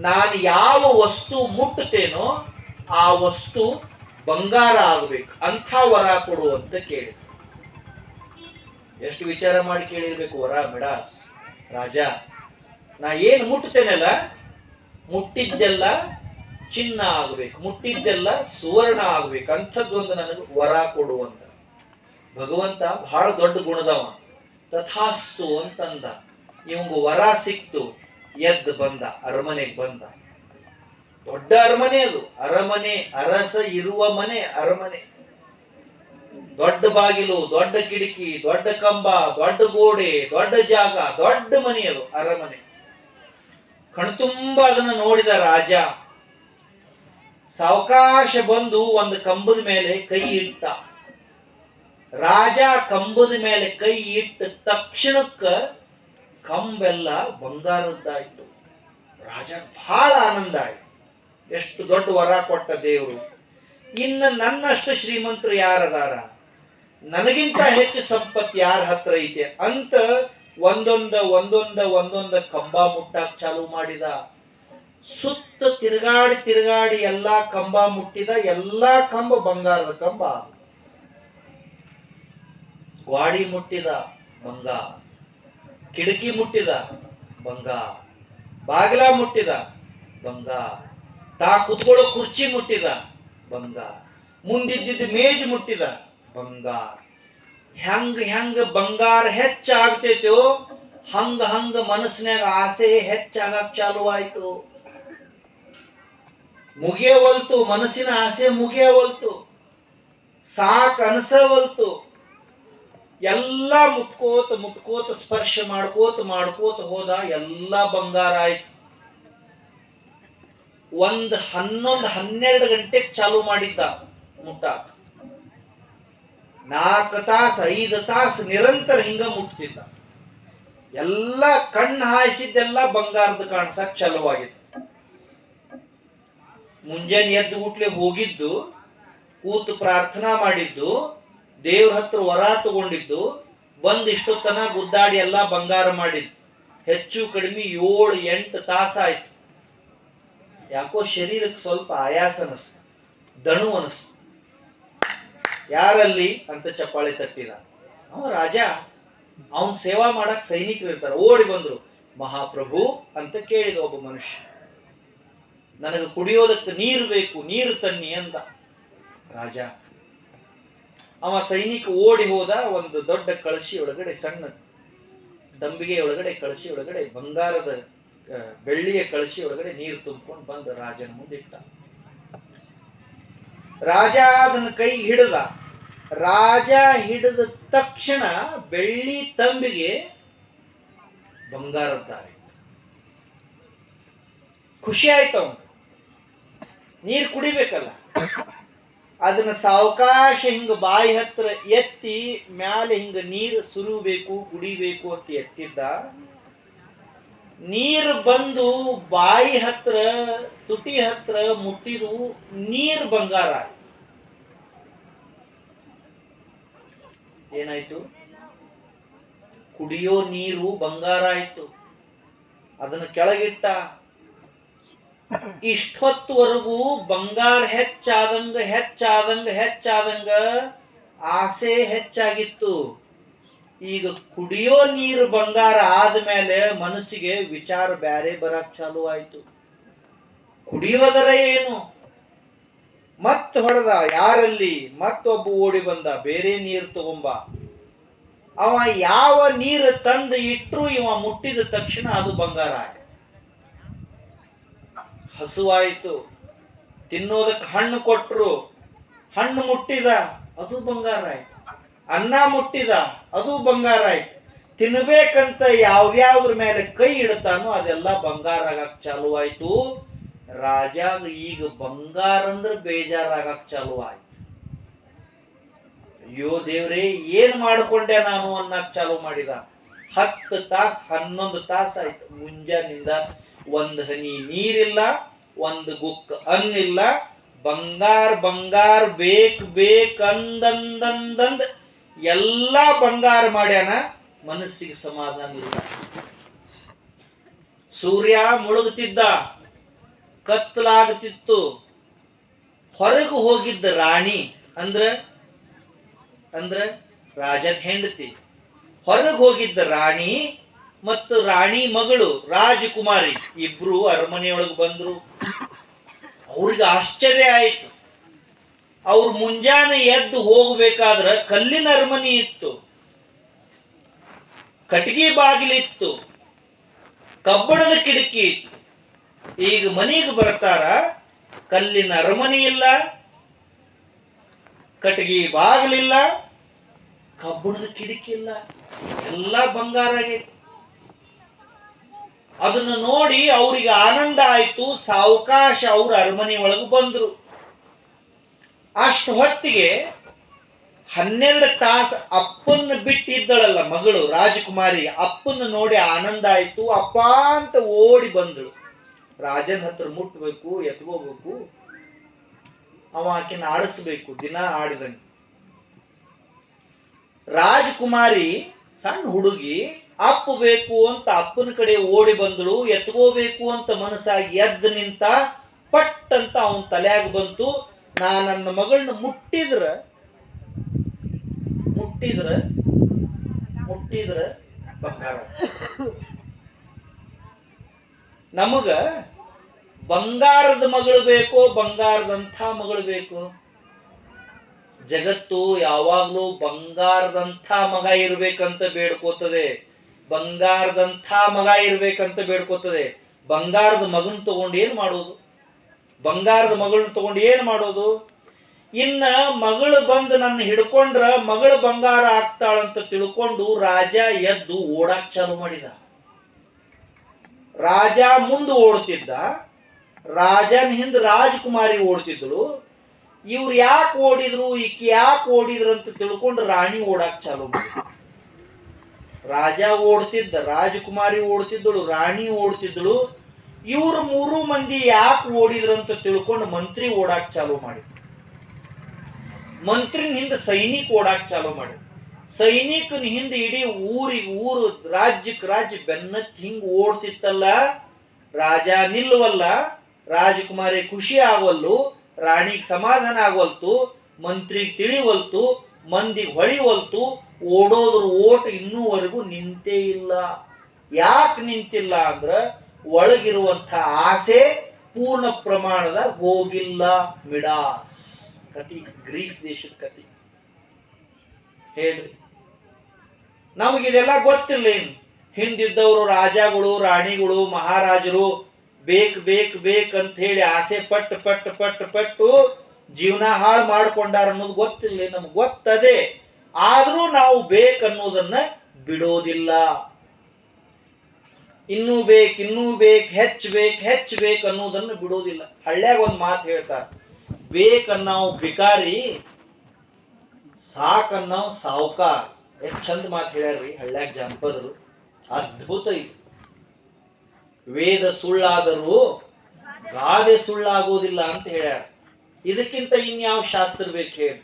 ನಾನು ಯಾವ ವಸ್ತು ಮುಟ್ಟುತ್ತೇನೋ ಆ ವಸ್ತು ಬಂಗಾರ ಆಗಬೇಕು, ಅಂಥ ವರ ಕೊಡು ಅಂತ ಕೇಳಿದ. ಎಷ್ಟು ವಿಚಾರ ಮಾಡಿ ಕೇಳಿರ್ಬೇಕು ವರ ಮಿಡಾಸ್ ರಾಜ. ನಾ ಏನು ಮುಟ್ಟುತ್ತೇನಲ್ಲ, ಮುಟ್ಟಿದ್ದೆಲ್ಲ ಚಿನ್ನ ಆಗ್ಬೇಕು, ಮುಟ್ಟಿದ್ದೆಲ್ಲ ಸುವರ್ಣ ಆಗ್ಬೇಕು, ಅಂಥದ್ದೊಂದು ನನಗೆ ವರ ಕೊಡು ಅಂತ. ಭಗವಂತ ಬಹಳ ದೊಡ್ಡ ಗುಣದವ. ತಥಾಸ್ತು ಅಂತಂದ. ಇವಂಗ ವರ ಸಿಕ್ತು. ಎದ್ದು ಬಂದ, ಅರಮನೆಗೆ ಬಂದ. ದೊಡ್ಡ ಅರಮನೆ ಅದು. ಅರಮನೆ, ಅರಸ ಇರುವ ಮನೆ ಅರಮನೆ. ದೊಡ್ಡ ಬಾಗಿಲು, ದೊಡ್ಡ ಕಿಟಕಿ, ದೊಡ್ಡ ಕಂಬ, ದೊಡ್ಡ ಗೋಡೆ, ದೊಡ್ಡ ಜಾಗ, ದೊಡ್ಡ ಮನೆ ಅದು ಅರಮನೆ. ಕಣ್ತುಂಬ ಅದನ್ನ ನೋಡಿದ ರಾಜ ಸಾವಕಾಶ ಬಂದು ಒಂದು ಕಂಬದ ಮೇಲೆ ಕೈ ಇಟ್ಟ. ರಾಜ ಕಂಬದ ಮೇಲೆ ಕೈ ಇಟ್ಟ ತಕ್ಷಣಕ್ಕ ಕಂಬೆಲ್ಲ ಬಂಗಾರದ್ದಾಯ್ತು. ರಾಜ ಬಹಳ ಆನಂದ ಆಯ್ತು. ಎಷ್ಟು ದೊಡ್ಡ ವರ ಕೊಟ್ಟ ದೇವರು. ಇನ್ನು ನನ್ನಷ್ಟು ಶ್ರೀಮಂತರು ಯಾರದಾರ, ನನಗಿಂತ ಹೆಚ್ಚು ಸಂಪತ್ತು ಯಾರ ಹತ್ರ ಐತೆ ಅಂತ ಒಂದೊಂದ ಕಂಬ ಮುಟ್ಟಾಕ್ ಚಾಲು ಮಾಡಿದ. ಸುತ್ತ ತಿರುಗಾಡಿ ಎಲ್ಲಾ ಕಂಬ ಮುಟ್ಟಿದ. ಎಲ್ಲಾ ಕಂಬ ಬಂಗಾರದ ಕಂಬ. ಗ್ವಾಡಿ ಮುಟ್ಟಿದ ಬಂಗಾರ, ಕಿಟಕಿ ಮುಟ್ಟಿದ ಬಂಗಾರ, ಬಾಗಿಲ ಮುಟ್ಟಿದ ಬಂಗಾರ, ತಾ ಕುತ್ಕೊಳ್ಳೋ ಕುರ್ಚಿ ಮುಟ್ಟಿದ ಬಂಗಾರ, ಮುಂದಿದ್ದ ಮೇಜ್ ಮುಟ್ಟಿದ ಬಂಗಾರ. ಹೆಂಗ ಹೆಂಗ ಬಂಗಾರ ಹೆಚ್ಚಾಗ್ತೈತೋ ಹಂಗ ಹಂಗ ಮನಸ್ಸಿನಾಗ ಆಸೆ ಹೆಚ್ಚಾಗಕ್ ಚಾಲು ಆಯ್ತು. ಮುಗಿಯವಲ್ತು, ಮನಸ್ಸಿನ ಆಸೆ ಮುಗಿಯವಲ್ತು, ಸಾಕ್ ಅನ್ಸವಲ್ತು. ಎಲ್ಲ ಮುಟ್ಕೋತ ಮುಟ್ಕೋತ ಸ್ಪರ್ಶ ಮಾಡ್ಕೋತ ಮಾಡ್ಕೋತ ಹೋದ, ಎಲ್ಲ ಬಂಗಾರ ಆಯ್ತು. 11-12 ಗಂಟೆಗೆ ಚಾಲು ಮಾಡಿದ್ದ ಮುಟ್ಟಾಕ. 4 ತಾಸು 5 ತಾಸು ನಿರಂತರ ಹಿಂಗ ಮುಟ್ತಿದ್ದ. ಎಲ್ಲ ಕಣ್ಣು ಹಾಯಿಸಿದ್ದೆಲ್ಲ ಬಂಗಾರದ ಕಾಣಿಸಕ್ ಚಾಲುವಾಗಿತ್ತು. ಮುಂಜಾನೆ ಎದ್ದು ಗುಟ್ಲೆ ಹೋಗಿದ್ದು, ಕೂತು ಪ್ರಾರ್ಥನಾ ಮಾಡಿದ್ದು, ದೇವ್ರ ಹತ್ರ ವರ ತಗೊಂಡಿದ್ದು, ಬಂದು ಇಷ್ಟೊತ್ತನ ಗುದ್ದಾಡಿ ಎಲ್ಲ ಬಂಗಾರ ಮಾಡಿದ್ದು. ಹೆಚ್ಚು ಕಡಿಮೆ 7-8 ತಾಸು ಆಯ್ತು. ಯಾಕೋ ಶರೀರಕ್ಕೆ ಸ್ವಲ್ಪ ಆಯಾಸ ಅನಿಸ್ತು, ದಣು ಅನಿಸ್ತು. ಯಾರಲ್ಲಿ ಅಂತ ಚಪ್ಪಾಳೆ ತಟ್ಟಿದ. ಅವ ರಾಜ, ಅವನ್ ಸೇವಾ ಮಾಡಕ್ ಸೈನಿಕರು ಇರ್ತಾರೆ. ಓಡಿ ಬಂದ್ರು. ಮಹಾಪ್ರಭು ಅಂತ ಕೇಳಿದ ಒಬ್ಬ ಮನುಷ್ಯ, ನನಗೆ ಕುಡಿಯೋದಕ್ಕೆ ನೀರು ಬೇಕು, ನೀರು ತನ್ನಿ ಅಂತ. ರಾಜ ಅವ ಸೈನಿಕ ಓಡಿ ಹೋದ. ಒಂದು ದೊಡ್ಡ ಕಳಶಿ ಒಳಗಡೆ, ಸಣ್ಣ ದಂಬಿಗೆ ಒಳಗಡೆ, ಕಳಶಿ ಒಳಗಡೆ, ಬಂಗಾರದ ಬೆಳ್ಳಿಯ ಕಳಶಿ ಒಳಗಡೆ ನೀರು ತುಂಬಿಕೊಂಡು ಬಂದ ರಾಜನ ಮುಂದಿಟ್ಟ. ರಾಜ ಅದನ್ನ ಕೈ ಹಿಡಿದ. ರಾಜ ಹಿಡಿದ ತಕ್ಷಣ ಬೆಳ್ಳಿ ತಂಬಿಗೆ ಬಂಗಾರದ್ದಾಯಿತು. ಖುಷಿ ಆಯ್ತು. ಅವನು ನೀರು ಕುಡಿಬೇಕಲ್ಲ, ಅದನ್ನ ಸಾವಕಾಶ ಹಿಂಗ ಬಾಯಿ ಹತ್ರ ಎತ್ತಿ ಮ್ಯಾಲೆ ಹಿಂಗ ನೀರು ಸುರಿಬೇಕು, ಕುಡಿಬೇಕು ಅಂತ ಎತ್ತಿದ್ದ. ನೀರು ಬಂದು ಬಾಯಿ ಹತ್ರ, ತುಟಿ ಹತ್ರ ಮುಟ್ಟಿದು, ನೀರು ಬಂಗಾರ ಆಯ್ತು. ಏನಾಯ್ತು? ಕುಡಿಯೋ ನೀರು ಬಂಗಾರ ಆಯ್ತು. ಅದನ್ನ ಕೆಳಗಿಟ್ಟ. ಇಷ್ಟೊತ್ತವರೆಗೂ ಬಂಗಾರ ಹೆಚ್ಚಾದಂಗ ಹೆಚ್ಚಾದಂಗ ಹೆಚ್ಚಾದಂಗ ಆಸೆ ಹೆಚ್ಚಾಗಿತ್ತು. ಈಗ ಕುಡಿಯೋ ನೀರು ಬಂಗಾರ ಆದ್ಮೇಲೆ ಮನಸ್ಸಿಗೆ ವಿಚಾರ ಬ್ಯಾರೆ ಬರಕ್ ಚಾಲು ಆಯ್ತು. ಕುಡಿಯೋದರ ಏನು? ಮತ್ ಹೊಡೆದ. ಯಾರಲ್ಲಿ? ಮತ್ತೊಬ್ಬ ಓಡಿ ಬಂದ, ಬೇರೆ ನೀರು ತಗೊಂಬ. ಅವ ಯಾವ ನೀರು ತಂದು ಇಟ್ರು ಇವ ಮುಟ್ಟಿದ ತಕ್ಷಣ ಅದು ಬಂಗಾರ ಆಯ್ತು. ಹಸುವಾಯ್ತು, ತಿನ್ನೋದಕ್ಕೆ ಹಣ್ಣು ಕೊಟ್ರು, ಹಣ್ಣು ಮುಟ್ಟಿದ, ಅದು ಬಂಗಾರ ಆಯ್ತು. ಅನ್ನ ಮುಟ್ಟಿದ, ಅದು ಬಂಗಾರ ಆಯ್ತು. ತಿನ್ಬೇಕಂತ ಯಾವ್ಯಾವ್ದ್ರ ಮೇಲೆ ಕೈ ಇಡ್ತಾನೋ ಅದೆಲ್ಲ ಬಂಗಾರ ಆಗಕ್ ಚಾಲು ಆಯ್ತು. ರಾಜಾಗ ಈಗ ಬಂಗಾರ ಅಂದ್ರೆ ಬೇಜಾರಾಗಕ್ ಚಾಲು ಆಯ್ತು. ಅಯ್ಯೋ ದೇವ್ರೇ, ಏನ್ ಮಾಡ್ಕೊಂಡೆ ನಾನು ಅನ್ನಕ್ ಚಾಲು ಮಾಡಿದ. 10 ತಾಸು 11 ತಾಸು ಆಯ್ತು. ಮುಂಜಾನಿಂದ ಒಂದು ಹನಿ ನೀರಿಲ್ಲ, ಒಂದು ಗುಕ್ಕ ಅನ್ನಿಲ್ಲ. ಬಂಗಾರ ಬಂಗಾರ ಬೇಕ್ ಬೇಕಂದಂದಂದಂದ ಎಲ್ಲ ಬಂಗಾರ ಮಾಡ್ಯಾನ. ಮನಸ್ಸಿಗೆ ಸಮಾಧಾನ ಇಲ್ಲ. ಸೂರ್ಯ ಮುಳುಗುತ್ತಿದ್ದ, ಕತ್ತಲಾಗುತ್ತಿತ್ತು. ಹೊರಗೆ ಹೋಗಿದ್ದ ರಾಣಿ ಅಂದ್ರ ರಾಜನ ಹೆಂಡತಿ, ಹೊರಗೆ ಹೋಗಿದ್ದ ರಾಣಿ ಮತ್ತು ರಾಣಿ ಮಗಳು ರಾಜಕುಮಾರಿ ಇಬ್ರು ಅರಮನೆಯೊಳಗೆ ಬಂದ್ರು. ಅವ್ರಿಗೆ ಆಶ್ಚರ್ಯ ಆಯ್ತು. ಅವ್ರು ಮುಂಜಾನೆ ಎದ್ದು ಹೋಗ್ಬೇಕಾದ್ರ ಕಲ್ಲಿನ ಅರಮನೆ ಇತ್ತು, ಕಟ್ಟಿಗೆ ಬಾಗಿಲಿತ್ತು, ಕಬ್ಬಣದ ಕಿಟಕಿ ಇತ್ತು. ಈಗ ಮನೆಗೆ ಬರ್ತಾರ, ಕಲ್ಲಿನ ಅರಮನೆ ಇಲ್ಲ, ಕಟ್ಟಿಗೆ ಬಾಗಿಲಿಲ್ಲ, ಕಬ್ಬಣದ ಕಿಟಕಿ ಇಲ್ಲ, ಎಲ್ಲ ಬಂಗಾರ ಆಗೈತಿ. ಅದನ್ನು ನೋಡಿ ಅವ್ರಿಗೆ ಆನಂದ ಆಯ್ತು. ಸಾವಕಾಶ ಅವ್ರ ಅರಮನೆ ಒಳಗೆ ಬಂದ್ರು. ಅಷ್ಟು ಹೊತ್ತಿಗೆ 12 ತಾಸು ಅಪ್ಪನ್ನ ಬಿಟ್ಟಿದ್ದಳಲ್ಲ ಮಗಳು ರಾಜಕುಮಾರಿ, ಅಪ್ಪನ್ನ ನೋಡಿ ಆನಂದ ಆಯ್ತು. ಅಪ್ಪ ಅಂತ ಓಡಿ ಬಂದಳು. ರಾಜನ ಹತ್ರ ಮುಟ್ಟಬೇಕು, ಎತ್ಕೋಬೇಕು, ಅವ ಆಕೆನ ಆಡಿಸ್ಬೇಕು, ದಿನ ಆಡಿದಂಗೆ. ರಾಜಕುಮಾರಿ ಸಣ್ಣ ಹುಡುಗಿ, ಅಪ್ಪ ಬೇಕು ಅಂತ ಅಪ್ಪನ ಕಡೆ ಓಡಿ ಬಂದಳು. ಎತ್ಕೋಬೇಕು ಅಂತ ಮನಸ್ಸಾಗಿ ಎದ್ದು ನಿಂತ. ಪಟ್ ಅಂತ ಅವನ ತಲೆಯಾಗ ಬಂತು, ನಾ ನನ್ನ ಮಗಳನ್ನ ಮುಟ್ಟಿದ್ರ ಬಂಗಾರ. ನಮಗ ಬಂಗಾರದ ಮಗಳು ಬೇಕೋ ಬಂಗಾರದಂಥ ಮಗಳು ಬೇಕು? ಜಗತ್ತು ಯಾವಾಗ್ಲೂ ಬಂಗಾರದಂಥ ಮಗ ಇರ್ಬೇಕಂತ ಬೇಡ್ಕೋತದೆ, ಬಂಗಾರದಂಥ ಮಗ ಇರ್ಬೇಕಂತ ಬೇಡ್ಕೋತದೆ. ಬಂಗಾರದ ಮಗನ್ ತಗೊಂಡು ಏನ್ ಮಾಡೋದು? ಬಂಗಾರದ ಮಗಳನ್ನ ತಗೊಂಡು ಏನ್ ಮಾಡೋದು? ಇನ್ನ ಮಗಳು ಬಂದು ನನ್ನ ಹಿಡ್ಕೊಂಡ್ರ ಮಗಳು ಬಂಗಾರ ಆಗ್ತಾಳಂತ ತಿಳ್ಕೊಂಡು ರಾಜ ಎದ್ದು ಓಡಾಕ್ ಚಾಲು ಮಾಡಿದ. ರಾಜ ಮುಂದೆ ಓಡ್ತಿದ್ದ, ರಾಜನ ಹಿಂದ ರಾಜಕುಮಾರಿ ಓಡ್ತಿದ್ಳು. ಇವ್ರು ಯಾಕೆ ಓಡಿದ್ರು, ಈಕೆ ಯಾಕೆ ಓಡಿದ್ರು ಅಂತ ತಿಳ್ಕೊಂಡು ರಾಣಿ ಓಡಾಕ್ ಚಾಲು ಮಾಡಿದ. ರಾಜ ಓಡ್ತಿದ್ದ, ರಾಜಕುಮಾರಿ ಓಡ್ತಿದ್ದಳು, ರಾಣಿ ಓಡ್ತಿದ್ದಳು. ಇವ್ರು 3 ಮಂದಿ ಯಾಕೆ ಓಡಿದ್ರು ಅಂತ ತಿಳ್ಕೊಂಡು ಮಂತ್ರಿ ಓಡಾಕ್ ಚಾಲು ಮಾಡಿದ್ರು. ಮಂತ್ರಿನ ಹಿಂದೆ ಸೈನಿಕ ಓಡಾಕ್ ಚಾಲು ಮಾಡಿದ್ರು. ಸೈನಿಕನ ಹಿಂದೆ ಇಡೀ ಊರು ರಾಜ್ಯ ಬೆನ್ನತ್ತಿ ಹಿಂಗ್ ಓಡ್ತಿತ್ತಲ್ಲ. ರಾಜ ನಿಲ್ಲುವಲ್ಲ, ರಾಜಕುಮಾರಿ ಖುಷಿ ಆಗವಲ್ಲು, ರಾಣಿಗೆ ಸಮಾಧಾನ ಆಗವಲ್ತು, ಮಂತ್ರಿಗೆ ತಿಳಿವಲ್ತು, ಮಂದಿಗೆ ಹೊಳಿವಲ್ತು. ಓಡೋದ್ರ ಓಟ್ ಇನ್ನೂವರೆಗೂ ನಿಂತೇ ಇಲ್ಲ. ಯಾಕೆ ನಿಂತಿಲ್ಲ ಅಂದ್ರ ಒಳಗಿರುವಂತ ಆಸೆ ಪೂರ್ಣ ಪ್ರಮಾಣದ ಹೋಗಿಲ್ಲ. ಮಿಡಾಸ್ ಕತಿ, ಗ್ರೀಸ್ ದೇಶದ ಕತಿ. ಹೇಳ್ರಿ, ನಮಗಿದೆಲ್ಲ ಗೊತ್ತಿಲ್ಲ. ಏನು ಹಿಂದಿದ್ದವರು ರಾಜಗಳು, ರಾಣಿಗಳು, ಮಹಾರಾಜರು ಬೇಕಂತ ಹೇಳಿ ಆಸೆ ಪಟ್ಟು ಜೀವನ ಹಾಳು ಮಾಡ್ಕೊಂಡಾರ ಅನ್ನೋದು ಗೊತ್ತಿಲ್ಲ. ನಮ್ಗೆ ಗೊತ್ತದೆ, ಆದ್ರೂ ನಾವು ಬೇಕನ್ನೋದನ್ನ ಬಿಡೋದಿಲ್ಲ. ಇನ್ನೂ ಬೇಕು, ಹೆಚ್ಚು ಬೇಕು ಅನ್ನೋದನ್ನು ಬಿಡೋದಿಲ್ಲ. ಹಳ್ಳ್ಯಾಗ ಒಂದು ಮಾತು ಹೇಳ್ತಾರೆ, ಬೇಕನ್ನಾವ್ ಬಿಕಾರಿ, ಸಾಕನ್ನಾವ್ ಸಾವುಕಾರ. ಎಷ್ಟು ಚಂದ ಮಾತು ಹೇಳ್ಯಾರ್ರಿ ಹಳ್ಳ್ಯಾಗ ಜಾನಪದರು. ಅದ್ಭುತ ಇದು. ವೇದ ಸುಳ್ಳಾದರೂ ಗಾದೆ ಸುಳ್ಳಾಗೋದಿಲ್ಲ ಅಂತ ಹೇಳ್ಯಾರ. ಇದಕ್ಕಿಂತ ಇನ್ಯಾವ ಶಾಸ್ತ್ರ ಬೇಕು ಹೇಳಿ?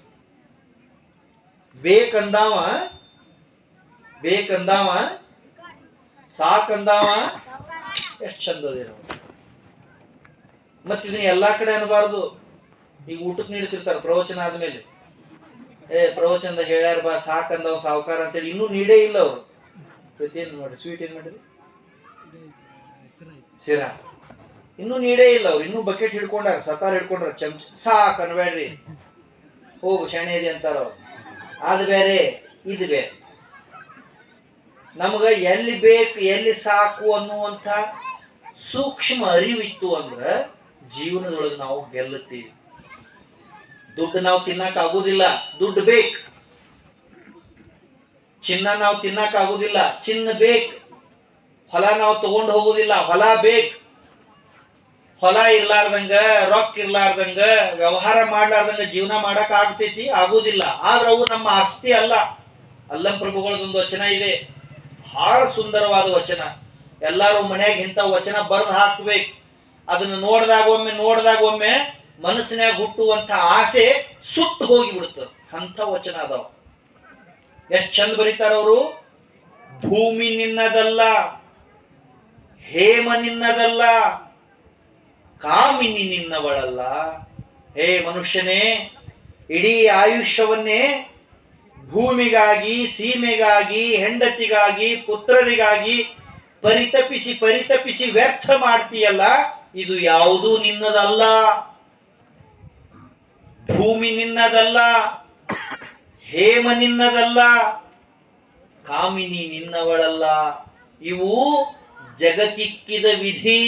ಬೇಕಂದಾವ ಸಾಕಂದಾವ. ಎಷ್ಟು ಚಂದದಿರ. ಮತ್ತ ಇದನ್ನ ಎಲ್ಲಾ ಕಡೆ ಅನ್ಬಾರ್ದು. ಈಗ ಊಟಕ್ಕೆ ನೀಡ್ತಿರ್ತಾರ ಪ್ರವಚನ ಆದ್ಮೇಲೆ, ಪ್ರವಚನದ ಹೇಳ್ಯಾರ ಬಾ ಸಾಕಂದವ ಸಾವುಕಾರ ಅಂತೇಳಿ ಇನ್ನೂ ನೀಡೇ ಇಲ್ಲ ಅವರು. ಏನ್ ಮಾಡಿ ಸ್ವೀಟ್ ಏನ್ ಮಾಡಿರಿ? ಸಿರಾ ಇನ್ನೂ ನೀಡೇ ಇಲ್ಲ ಅವ್ರು. ಇನ್ನೂ ಬಕೆಟ್ ಹಿಡ್ಕೊಂಡಾರ, ಸತಾರ ಹಿಡ್ಕೊಂಡ್ರ, ಚಮಚ. ಸಾಕ್ ಅನ್ಬೇಡ್ರಿ, ಹೋಗು ಶಾಣೆ ಇದೆ ಅಂತಾರ ಅವ್ರು. ಅದು ಬೇರೆ ಇದು ಬೇರೆ. ನಮಗ ಎಲ್ಲಿ ಬೇಕು ಎಲ್ಲಿ ಸಾಕು ಅನ್ನುವಂಥ ಸೂಕ್ಷ್ಮ ಅರಿವಿತ್ತು ಅಂದ್ರ ಜೀವನದೊಳಗೆ ನಾವು ಗೆಲ್ಲುತ್ತೀವಿ. ದುಡ್ಡು ನಾವು ತಿನ್ನಕ್ ಆಗುದಿಲ್ಲ, ದುಡ್ಡು ಬೇಕು. ಚಿನ್ನ ನಾವು ತಿನ್ನಕ್ ಆಗುದಿಲ್ಲ, ಚಿನ್ನ ಬೇಕು. ಹೊಲ ನಾವು ತಗೊಂಡು ಹೋಗುದಿಲ್ಲ, ಹೊಲ ಬೇಕು. ಹೊಲ ಇರ್ಲಾರ್ದಂಗ, ರೊಕ್ಕ ಇರ್ಲಾರ್ದಂಗ, ವ್ಯವಹಾರ ಮಾಡ್ಲಾರ್ದಂಗ ಜೀವನ ಮಾಡಕ್ ಆಗ್ತೈತಿ? ಆಗುದಿಲ್ಲ. ಆದ್ರೆ ಅವು ನಮ್ಮ ಆಸ್ತಿ ಅಲ್ಲ. ಅಲ್ಲಂ ಪ್ರಭುಗಳದೊಂದು ವಚನ ಇದೆ, ಬಹಳ ಸುಂದರವಾದ ವಚನ. ಎಲ್ಲಾರು ಮನ್ಯಾಗ ಇಂಥ ವಚನ ಬರೆದು ಹಾಕ್ಬೇಕು. ಅದನ್ನ ನೋಡ್ದಾಗ ಒಮ್ಮೆ ಮನಸ್ಸಿನಾಗ ಹುಟ್ಟುವಂತ ಆಸೆ ಸುಟ್ಟು ಹೋಗಿ ಬಿಡುತ್ತದೆ. ಅಂತ ವಚನ ಅದಾವ. ಎಷ್ಟು ಚಂದ ಬರೀತಾರ ಅವರು. ಭೂಮಿ ನಿನ್ನದಲ್ಲ, ಹೇಮ ನಿನ್ನದಲ್ಲ, ಕಾಮಿನಿ ನಿನ್ನವಳಲ್ಲ. ಹೇ ಮನುಷ್ಯನೇ, ಇಡೀ ಆಯುಷ್ಯವನ್ನೇ ಭೂಮಿಗಾಗಿ, ಸೀಮೆಗಾಗಿ, ಹೆಂಡತಿಗಾಗಿ, ಪುತ್ರರಿಗಾಗಿ ಪರಿತಪಿಸಿ ವ್ಯರ್ಥ ಮಾಡ್ತೀಯಲ್ಲ, ಇದು ಯಾವುದೂ ನಿನ್ನದಲ್ಲ. ಭೂಮಿ ನಿನ್ನದಲ್ಲ, ಹೇಮ ನಿನ್ನದಲ್ಲ, ಕಾಮಿನಿ ನಿನ್ನವಳಲ್ಲ. ಇವು ಜಗಕ್ಕಿಕ್ಕಿದ ವಿಧಿ.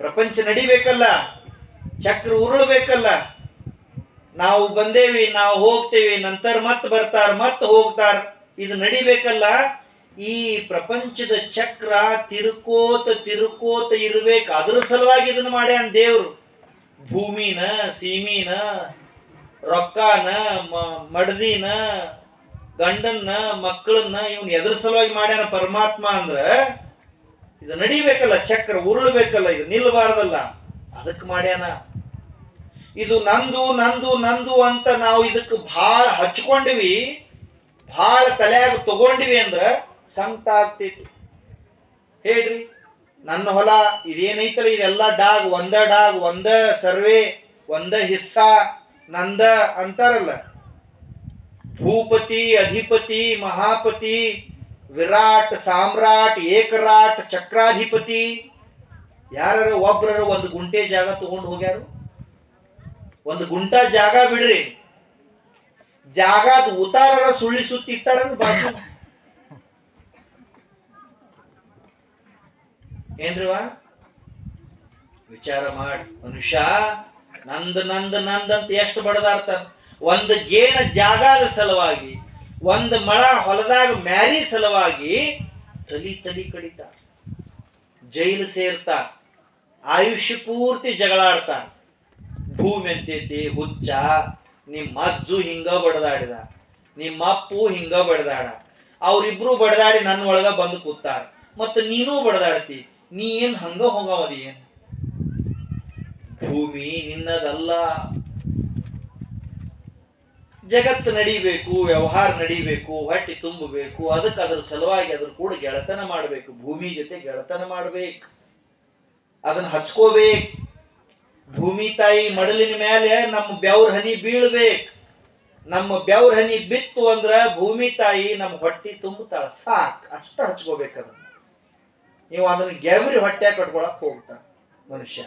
ಪ್ರಪಂಚ ನಡಿಬೇಕಲ್ಲ, ಚಕ್ರ ಉರುಳಬೇಕಲ್ಲ. ನಾವು ಬಂದೇವಿ, ನಾವು ಹೋಗ್ತೇವಿ, ನಂತರ ಮತ್ತೆ ಬರ್ತಾರ, ಮತ್ತೆ ಹೋಗ್ತಾರ. ಇದು ನಡಿಬೇಕಲ್ಲ. ಈ ಪ್ರಪಂಚದ ಚಕ್ರ ತಿರುಕೋತ ಇರ್ಬೇಕು. ಅದ್ರ ಸಲುವಾಗಿ ಇದನ್ನ ಮಾಡ್ಯಾನ ದೇವ್ರು. ಭೂಮಿನ, ಸೀಮಿನ, ರೊಕ್ಕನ, ಮಡದಿನ, ಗಂಡನ್ನ, ಮಕ್ಕಳನ್ನ ಇವನ್ ಎದ್ರ ಸಲುವಾಗಿ ಮಾಡ್ಯಾನ ಪರಮಾತ್ಮ ಅಂದ್ರ ಇದು ನಡಿಬೇಕಲ್ಲ, ಚಕ್ರ ಉರುಳಬೇಕಲ್ಲ, ಇದು ನಿಲ್ಬಾರ್ದಲ್ಲ, ಅದಕ್ಕೆ ಮಾಡ್ಯಾನ. ಇದು ನಂದು ಅಂತ ನಾವು ಇದಕ್ಕೆ ಭಾಳ ಹಚ್ಕೊಂಡಿವಿ, ಭಾಳ ತಲೆಯಾಗ ತಗೊಂಡಿವಿ ಅಂದ್ರ ಸಂಕಟ ಆಗ್ತೈತಿ. ಹೇಳ್ರಿ, ನನ್ನ ಹೊಲ ಇದೇನೈತಲ್ಲ, ಇದೆಲ್ಲ ಡಾಗ್, ಒಂದ ಸರ್ವೆ, ಒಂದ ಹಿಸ್ಸಾ ನಂದ ಅಂತಾರಲ್ಲ. ಭೂಪತಿ, ಅಧಿಪತಿ, ಮಹಾಪತಿ, ವಿರಾಟ್ ಸಾಮ್ರಾಟ್ ಏಕರಾಟ್ ಚಕ್ರಾಧಿಪತಿ ಯಾರ ಒಬ್ರ ಒಂದು ಗುಂಟೆ ಜಾಗ ತಗೊಂಡು ಹೋಗ್ಯಾರು. ಒಂದು ಗುಂಟ ಜಾಗ ಬಿಡ್ರಿ, ಜಾಗದ ಉತ್ತಾರ ಸುಳ್ಳಿ ಸುತ್ತಿ ಇಟ್ಟಾರ ಬಾಜು. ಏನ್ರಿವಾ ವಿಚಾರ ಮಾಡಿ. ಮನುಷ್ಯ ನಂದ್ ನಂದ್ ನಂದಂತ ಎಷ್ಟು ಬಡದಾಡ್ತಾನ. ಒಂದು ಗೇಣ ಜಾಗದ ಸಲುವಾಗಿ, ಒಂದು ಮಳ ಹೊಲದಾಗ ಮ್ಯಾರಿ ಸಲುವಾಗಿ ತಲಿ ಕಡಿತಾರ, ಜೈಲು ಸೇರ್ತಾರ, ಆಯುಷ್ಯ ಪೂರ್ತಿ ಜಗಳಾಡ್ತಾರ. ಭೂಮಿ ಅಂತೈತಿ ಹುಚ್ಚ, ನಿಮ್ಮ ಅಜ್ಜು ಹಿಂಗ ಬಡದಾಡಿದ, ನಿಮ್ಮ ಅಪ್ಪು ಹಿಂಗ ಬಡದಾಡ, ಅವ್ರಿಬ್ರು ಬಡದಾಡಿ ನನ್ನ ಒಳಗ ಬಂದು ಕೂತಾರ, ಮತ್ತ ನೀನು ಬಡದಾಡ್ತಿ. ನೀ ಏನ್ ಹಂಗ ಹೋಗವದಿ? ಏನ್ ಭೂಮಿ ನಿನ್ನದಲ್ಲ. ಜಗತ್ತು ನಡಿಬೇಕು, ವ್ಯವಹಾರ ನಡಿಬೇಕು, ಹೊಟ್ಟೆ ತುಂಬಬೇಕು. ಅದಕ್ಕೆ ಅದ್ರ ಸಲುವಾಗಿ ಅದ್ರ ಕೂಡ ಗೆಳತನ ಮಾಡ್ಬೇಕು, ಭೂಮಿ ಜೊತೆ ಗೆಳತನ ಮಾಡ್ಬೇಕು, ಅದನ್ನ ಹಚ್ಕೋಬೇಕು. ಭೂಮಿ ತಾಯಿ ಮಡಲಿನ ಮೇಲೆ ನಮ್ಮ ಬೆವ್ರ ಹನಿ ಬೀಳ್ಬೇಕು. ನಮ್ಮ ಬೆವ್ರ ಹನಿ ಬಿತ್ತು ಅಂದ್ರ ಭೂಮಿ ತಾಯಿ ನಮ್ಮ ಹೊಟ್ಟೆ ತುಂಬುತ್ತಾಳ, ಸಾಕ್. ಅಷ್ಟ ಹಚ್ಕೋಬೇಕು ಅದನ್ನ. ನೀವು ಅದನ್ನ ಗೆವ್ರಿ ಹೊಟ್ಟೆ ಕಟ್ಕೊಳಕ್ ಹೋಗ್ತಾನ ಮನುಷ್ಯ.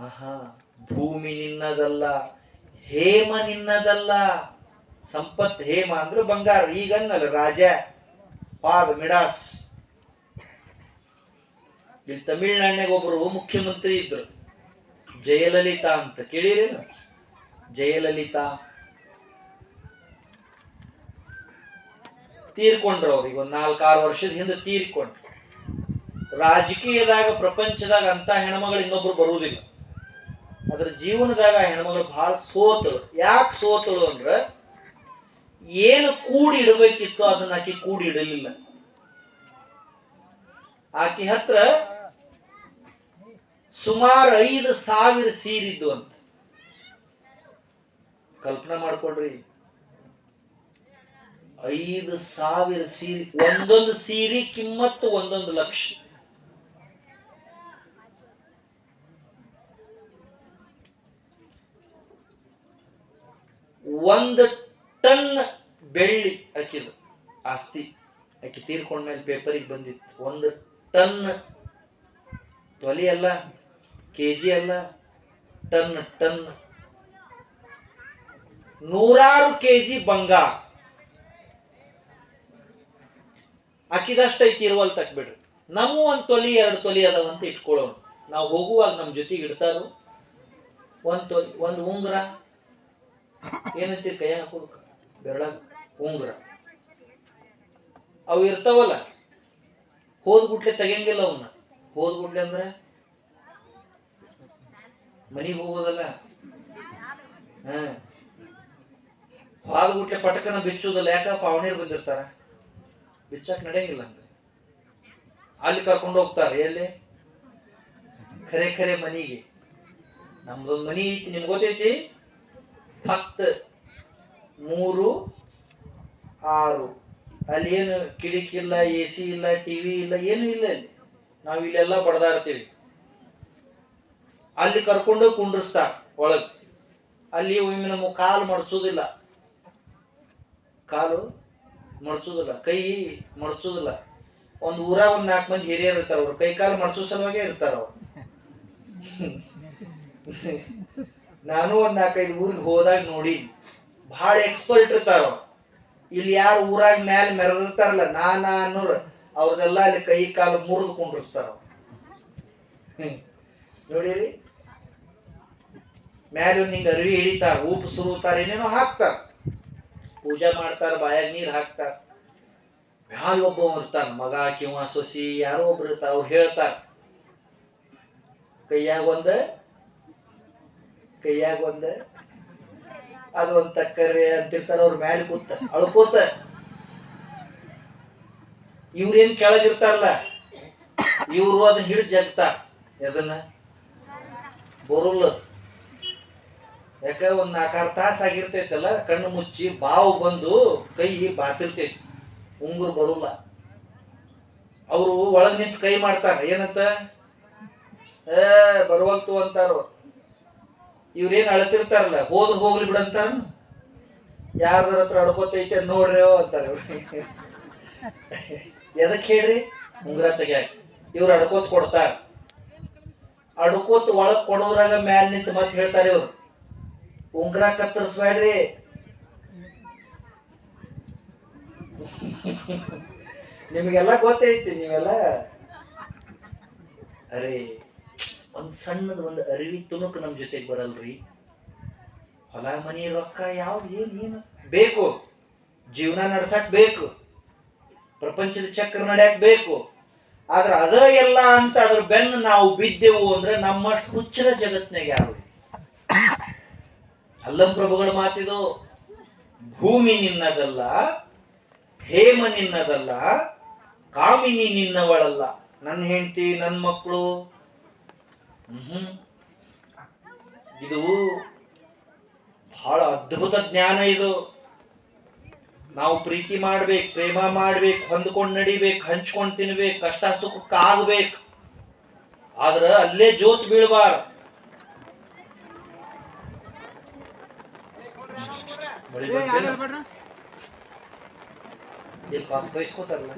ಆಹಾ, ಭೂಮಿ ನಿನ್ನದಲ್ಲ, ಹೇಮ ನಿನ್ನದಲ್ಲ. ಸಂಪತ್ ಹೇಮ ಅಂದ್ರೆ ಬಂಗಾರ. ಈಗನ್ನಲ್ಲ ರಾಜ ಪಾದ ಮಿಡಾಸ್. ಇಲ್ಲಿ ತಮಿಳ್ನಾಡಿನಾಗ ಒಬ್ರು ಮುಖ್ಯಮಂತ್ರಿ ಇದ್ರು, ಜಯಲಲಿತಾ ಅಂತ. ಕೇಳಿರೇನು? ಜಯಲಲಿತಾ ತೀರ್ಕೊಂಡ್ರು. ಅವ್ರಿಗೆ ಒಂದ್ 4-6 ವರ್ಷದ ಹಿಂದೆ ತೀರ್ಕೊಂಡ್ರು. ರಾಜಕೀಯದಾಗ ಪ್ರಪಂಚದಾಗ ಅಂತ ಹೆಣ್ಮಗಳು ಇನ್ನೊಬ್ರು ಬರುವುದಿಲ್ಲ. ಅದ್ರ ಜೀವನದಾಗ ಹೆಣ್ಮಗಳು ಬಹಳ ಸೋತಳು. ಯಾಕೆ ಸೋತಳು ಅಂದ್ರ ಏನು ಕೂಡಿ ಇಡಬೇಕಿತ್ತು ಅದನ್ನ ಆಕಿ ಕೂಡಿ ಇಡಲಿಲ್ಲ. ಆಕಿ ಹತ್ರ ಸುಮಾರು 5,000 ಸೀರಿದ್ದು ಅಂತ. ಕಲ್ಪನಾ ಮಾಡ್ಕೊಡ್ರಿ, 5,000 ಸೀರೆ. ಒಂದೊಂದು ಸೀರೆ ಕಿಮ್ಮತ್ತು 1 ಲಕ್ಷ. ಒಂದು ಟನ್ ಬೆಳ್ಳಿ ಆಕಿದು ಆಸ್ತಿ. ಆಕಿ ತೀರ್ಕೊಂಡ್ಮೇಲೆ ಪೇಪರಿಗೆ ಬಂದಿತ್ತು. 1 ಟನ್, ತೊಲಿ ಅಲ್ಲ, ಕೆಜಿ ಅಲ್ಲ, ಟನ್. 100 ಕೆಜಿ ಬಂಗಾರ. ಆಕಿದಷ್ಟ ಐತಿ ಇರುವಲ್ ತಕ್ ಬಿಡ್ರಿ. ನಮ್ಮ 1 ತೊಲಿ 2 ತೊಲಿ ಅದಾವಂತ ಇಟ್ಕೊಳ್ಳೋಣ. ನಾವು ಹೋಗುವಾಗ ನಮ್ಮ ಜೊತೆಗೆ ಇಡ್ತಾರೋ 1 ತೊಲಿ, 1 ಉಂಗುರ, ಏನಂತೀರಿ ಕೈ ಹಾಕೋದಕ್ಕ, ಬೆರಳಾಗ ಉಂಗುರ ಅವು ಇರ್ತಾವಲ್ಲ. ಹೋದ್ಗುಟ್ಲೆ ತೆಗಿಯಂಗಿಲ್ಲ ಅವನ್ನ. ಹೋದ್ಗುಟ್ಲೆ ಅಂದ್ರೆ ಮನಿಗೆ ಹೋಗೋದಲ್ಲ. ಹೋದ್ಗುಟ್ಲೆ ಪಟಕನ ಬಿಚ್ಚೋದಲ್ಲ. ಯಾಕ? ಪಾವಣೀರ್ ಬಂದಿರ್ತಾರ, ಬಿಚ್ಚಾಕ್ ನಡೆಯಂಗಿಲ್ಲ ಅಂದ್ರೆ ಅಲ್ಲಿ ಕರ್ಕೊಂಡು ಹೋಗ್ತಾರ. ಎಲ್ಲಿ? ಖರೆ ಮನಿಗೆ. ನಮ್ದೊಂದು ಮನಿ ಐತಿ, ನಿಮ್ಗೆ ಗೊತ್ತೈತಿ? 10, 3, 6. ಅಲ್ಲಿ ಏನು ಕಿಡಿಕಿ ಇಲ್ಲ, AC ಇಲ್ಲ, TV ಇಲ್ಲ, ಏನು ಇಲ್ಲ. ಅಲ್ಲಿ ನಾವು ಇಲ್ಲೆಲ್ಲ ಬಡದಾಡ್ತೀವಿ. ಅಲ್ಲಿ ಕರ್ಕೊಂಡು ಕುಂಡ್ರಿಸ್ತಾರ ಒಳಗ್. ಅಲ್ಲಿ ಒಮ್ಮೆ ನಮ್ಮ ಕಾಲು ಮಡಚೋದಿಲ್ಲ, ಕೈ ಮಡಚೋದಿಲ್ಲ. ಒಂದು ಊರಾಗ 4 ಮಂದಿ ಹಿರಿಯರು ಇರ್ತಾರ, ಅವ್ರು ಕೈ ಕಾಲು ಮಡಚೋ ಸಲುವಾಗೇ ಇರ್ತಾರ ಅವ್ರು. ನಾನು 4-5 ಊರಿಗೆ ಹೋದಾಗ ನೋಡಿ, ಬಹಳ ಎಕ್ಸ್ಪರ್ಟ್ ಇರ್ತಾರ. ಇಲ್ಲಿ ಯಾರು ಊರಾಗ ಮ್ಯಾಲ ಮೆರೆದಿರ್ತಾರಲ್ಲ ನಾನಾ ಅನ್ನೋರು, ಅವ್ರದೆಲ್ಲ ಅಲ್ಲಿ ಕೈ ಕಾಲು ಮುರಿದು ಕುಂಡ್ರಿಸ್ತಾರ. ನೋಡಿರಿ, ಮ್ಯಾಲೆ ಒಂದು ಹಿಂಗ ಅರಿವಿ ಹಿಡಿತಾರ, ಉಪ್ಪು ಸುರುತ್ತಾರ, ಏನೇನೋ ಹಾಕ್ತಾರ, ಪೂಜಾ ಮಾಡ್ತಾರ, ಬಾಯಾಗ ನೀರು ಹಾಕ್ತಾರ. ಮ್ಯಾಲ ಒಬ್ಬ ಇರ್ತಾನ, ಮಗ ಕಿವ ಸೊಸಿ ಯಾರೋ ಒಬ್ರು ಇರ್ತಾರ. ಅವ್ರು ಹೇಳ್ತಾರ, ಕೈಯಾಗ ಒಂದ ಅದು ಒಂದು ತಕ್ಕರೆ ಅಂತಿರ್ತಾರ. ಅವ್ರ ಮ್ಯಾಲೆ ಕೂತ ಅಳ್ಕೋತ. ಇವ್ರೇನ್ ಕೆಳಗಿರ್ತಾರಲ್ಲ, ಇವ್ರು ಅದನ್ನ ಹಿಡಿದು ಜಗ್ತಾರ. ಅದನ್ನ ಬರುಲ್ಲ. ಯಾಕ? ಒಂದ್ 4-6 ತಾಸು ಆಗಿರ್ತೈತಲ್ಲ, ಕಣ್ಣು ಮುಚ್ಚಿ ಬಾವು ಬಂದು ಕೈ ಬಾತಿರ್ತೈತಿ, ಉಂಗುರು ಬರುಲ್ಲ. ಅವರು ಒಳಗ್ ನಿಂತು ಕೈ ಮಾಡ್ತಾರ. ಏನಂತ? ಬರುವಲ್ತು ಅಂತಾರ. ಇವ್ರೇನ್ ಅಳತಿರ್ತಾರಲ್ಲ, ಹೋಗ್ಲಿ ಬಿಡಂತಾರ. ಯಾರ್ದಾರ ಹತ್ರ ಅಡ್ಕೋತೈತೆ ನೋಡ್ರಿ ಅಂತಾರೆ. ಎದಕ್ಕೆ ಹೇಳ್ರಿ? ಉಂಗ್ರ ತೆಗ್ಯಾಕ. ಇವ್ರು ಅಡ್ಕೋತ್ ಕೊಡ್ತಾರ. ಅಡ್ಕೋತ್ ಒಳಗ್ ಕೊಡೋದ್ರಾಗ ಮ್ಯಾಲ ನಿಂತು ಮತ್ತೆ ಹೇಳ್ತಾರೆ ಇವ್ರು, ಉಂಗ್ರ ಕತ್ತರಿಸ್ಬೇಡ್ರಿ. ನಿಮ್ಗೆಲ್ಲ ಗೊತ್ತೈತಿ, ನೀವೆಲ್ಲ ಅರೆ ಒಂದ್ ಸಣ್ಣದ ಒಂದು ಅರಿವಿ ತುಣುಕು ನಮ್ ಜೊತೆಗೆ ಬರಲ್ರಿ. ಹೊಲ ಮನಿ ರೊಕ್ಕ ಯಾವ್ದು ಏನು ಬೇಕು, ಜೀವನ ನಡ್ಸಕ್ ಬೇಕು, ಪ್ರಪಂಚದ ಚಕ್ರ ನಡ್ಯಾಕ್ ಬೇಕು. ಆದ್ರ ಅದ ಎಲ್ಲ ಅಂತ ಅದ್ರ ಬೆನ್ನು ನಾವು ಬಿದ್ದೆವು ಅಂದ್ರೆ ನಮ್ಮಷ್ಟು ಹುಚ್ಚರ ಜಗತ್ನಾಗ ಯಾರು? ಅಲ್ಲಂ ಪ್ರಭುಗಳ ಮಾತಿದು. ಭೂಮಿ ನಿನ್ನದಲ್ಲ, ಹೇಮ ನಿನ್ನದಲ್ಲ, ಕಾಮಿನಿ ನಿನ್ನವಳಲ್ಲ. ನನ್ನ ಹೆಂಡತಿ, ನನ್ನ ಮಕ್ಕಳು. ಇದು ಬಹಳ ಅದ್ಭುತ ಜ್ಞಾನ. ಇದು ನಾವು ಪ್ರೀತಿ ಮಾಡ್ಬೇಕು, ಪ್ರೇಮ ಮಾಡ್ಬೇಕು, ಹೊಂದ್ಕೊಂಡು ನಡಿಬೇಕು, ಹಂಚ್ಕೊಂಡು ತಿನ್ಬೇಕು, ಕಷ್ಟ ಸುಖಕ್ಕೆ ಆಗ್ಬೇಕು. ಆದ್ರ ಅಲ್ಲೇ ಜೋತ್ ಬೀಳ್ಬಾರ. ಬಯಸ್ಕೋತಾರಲ್ಲ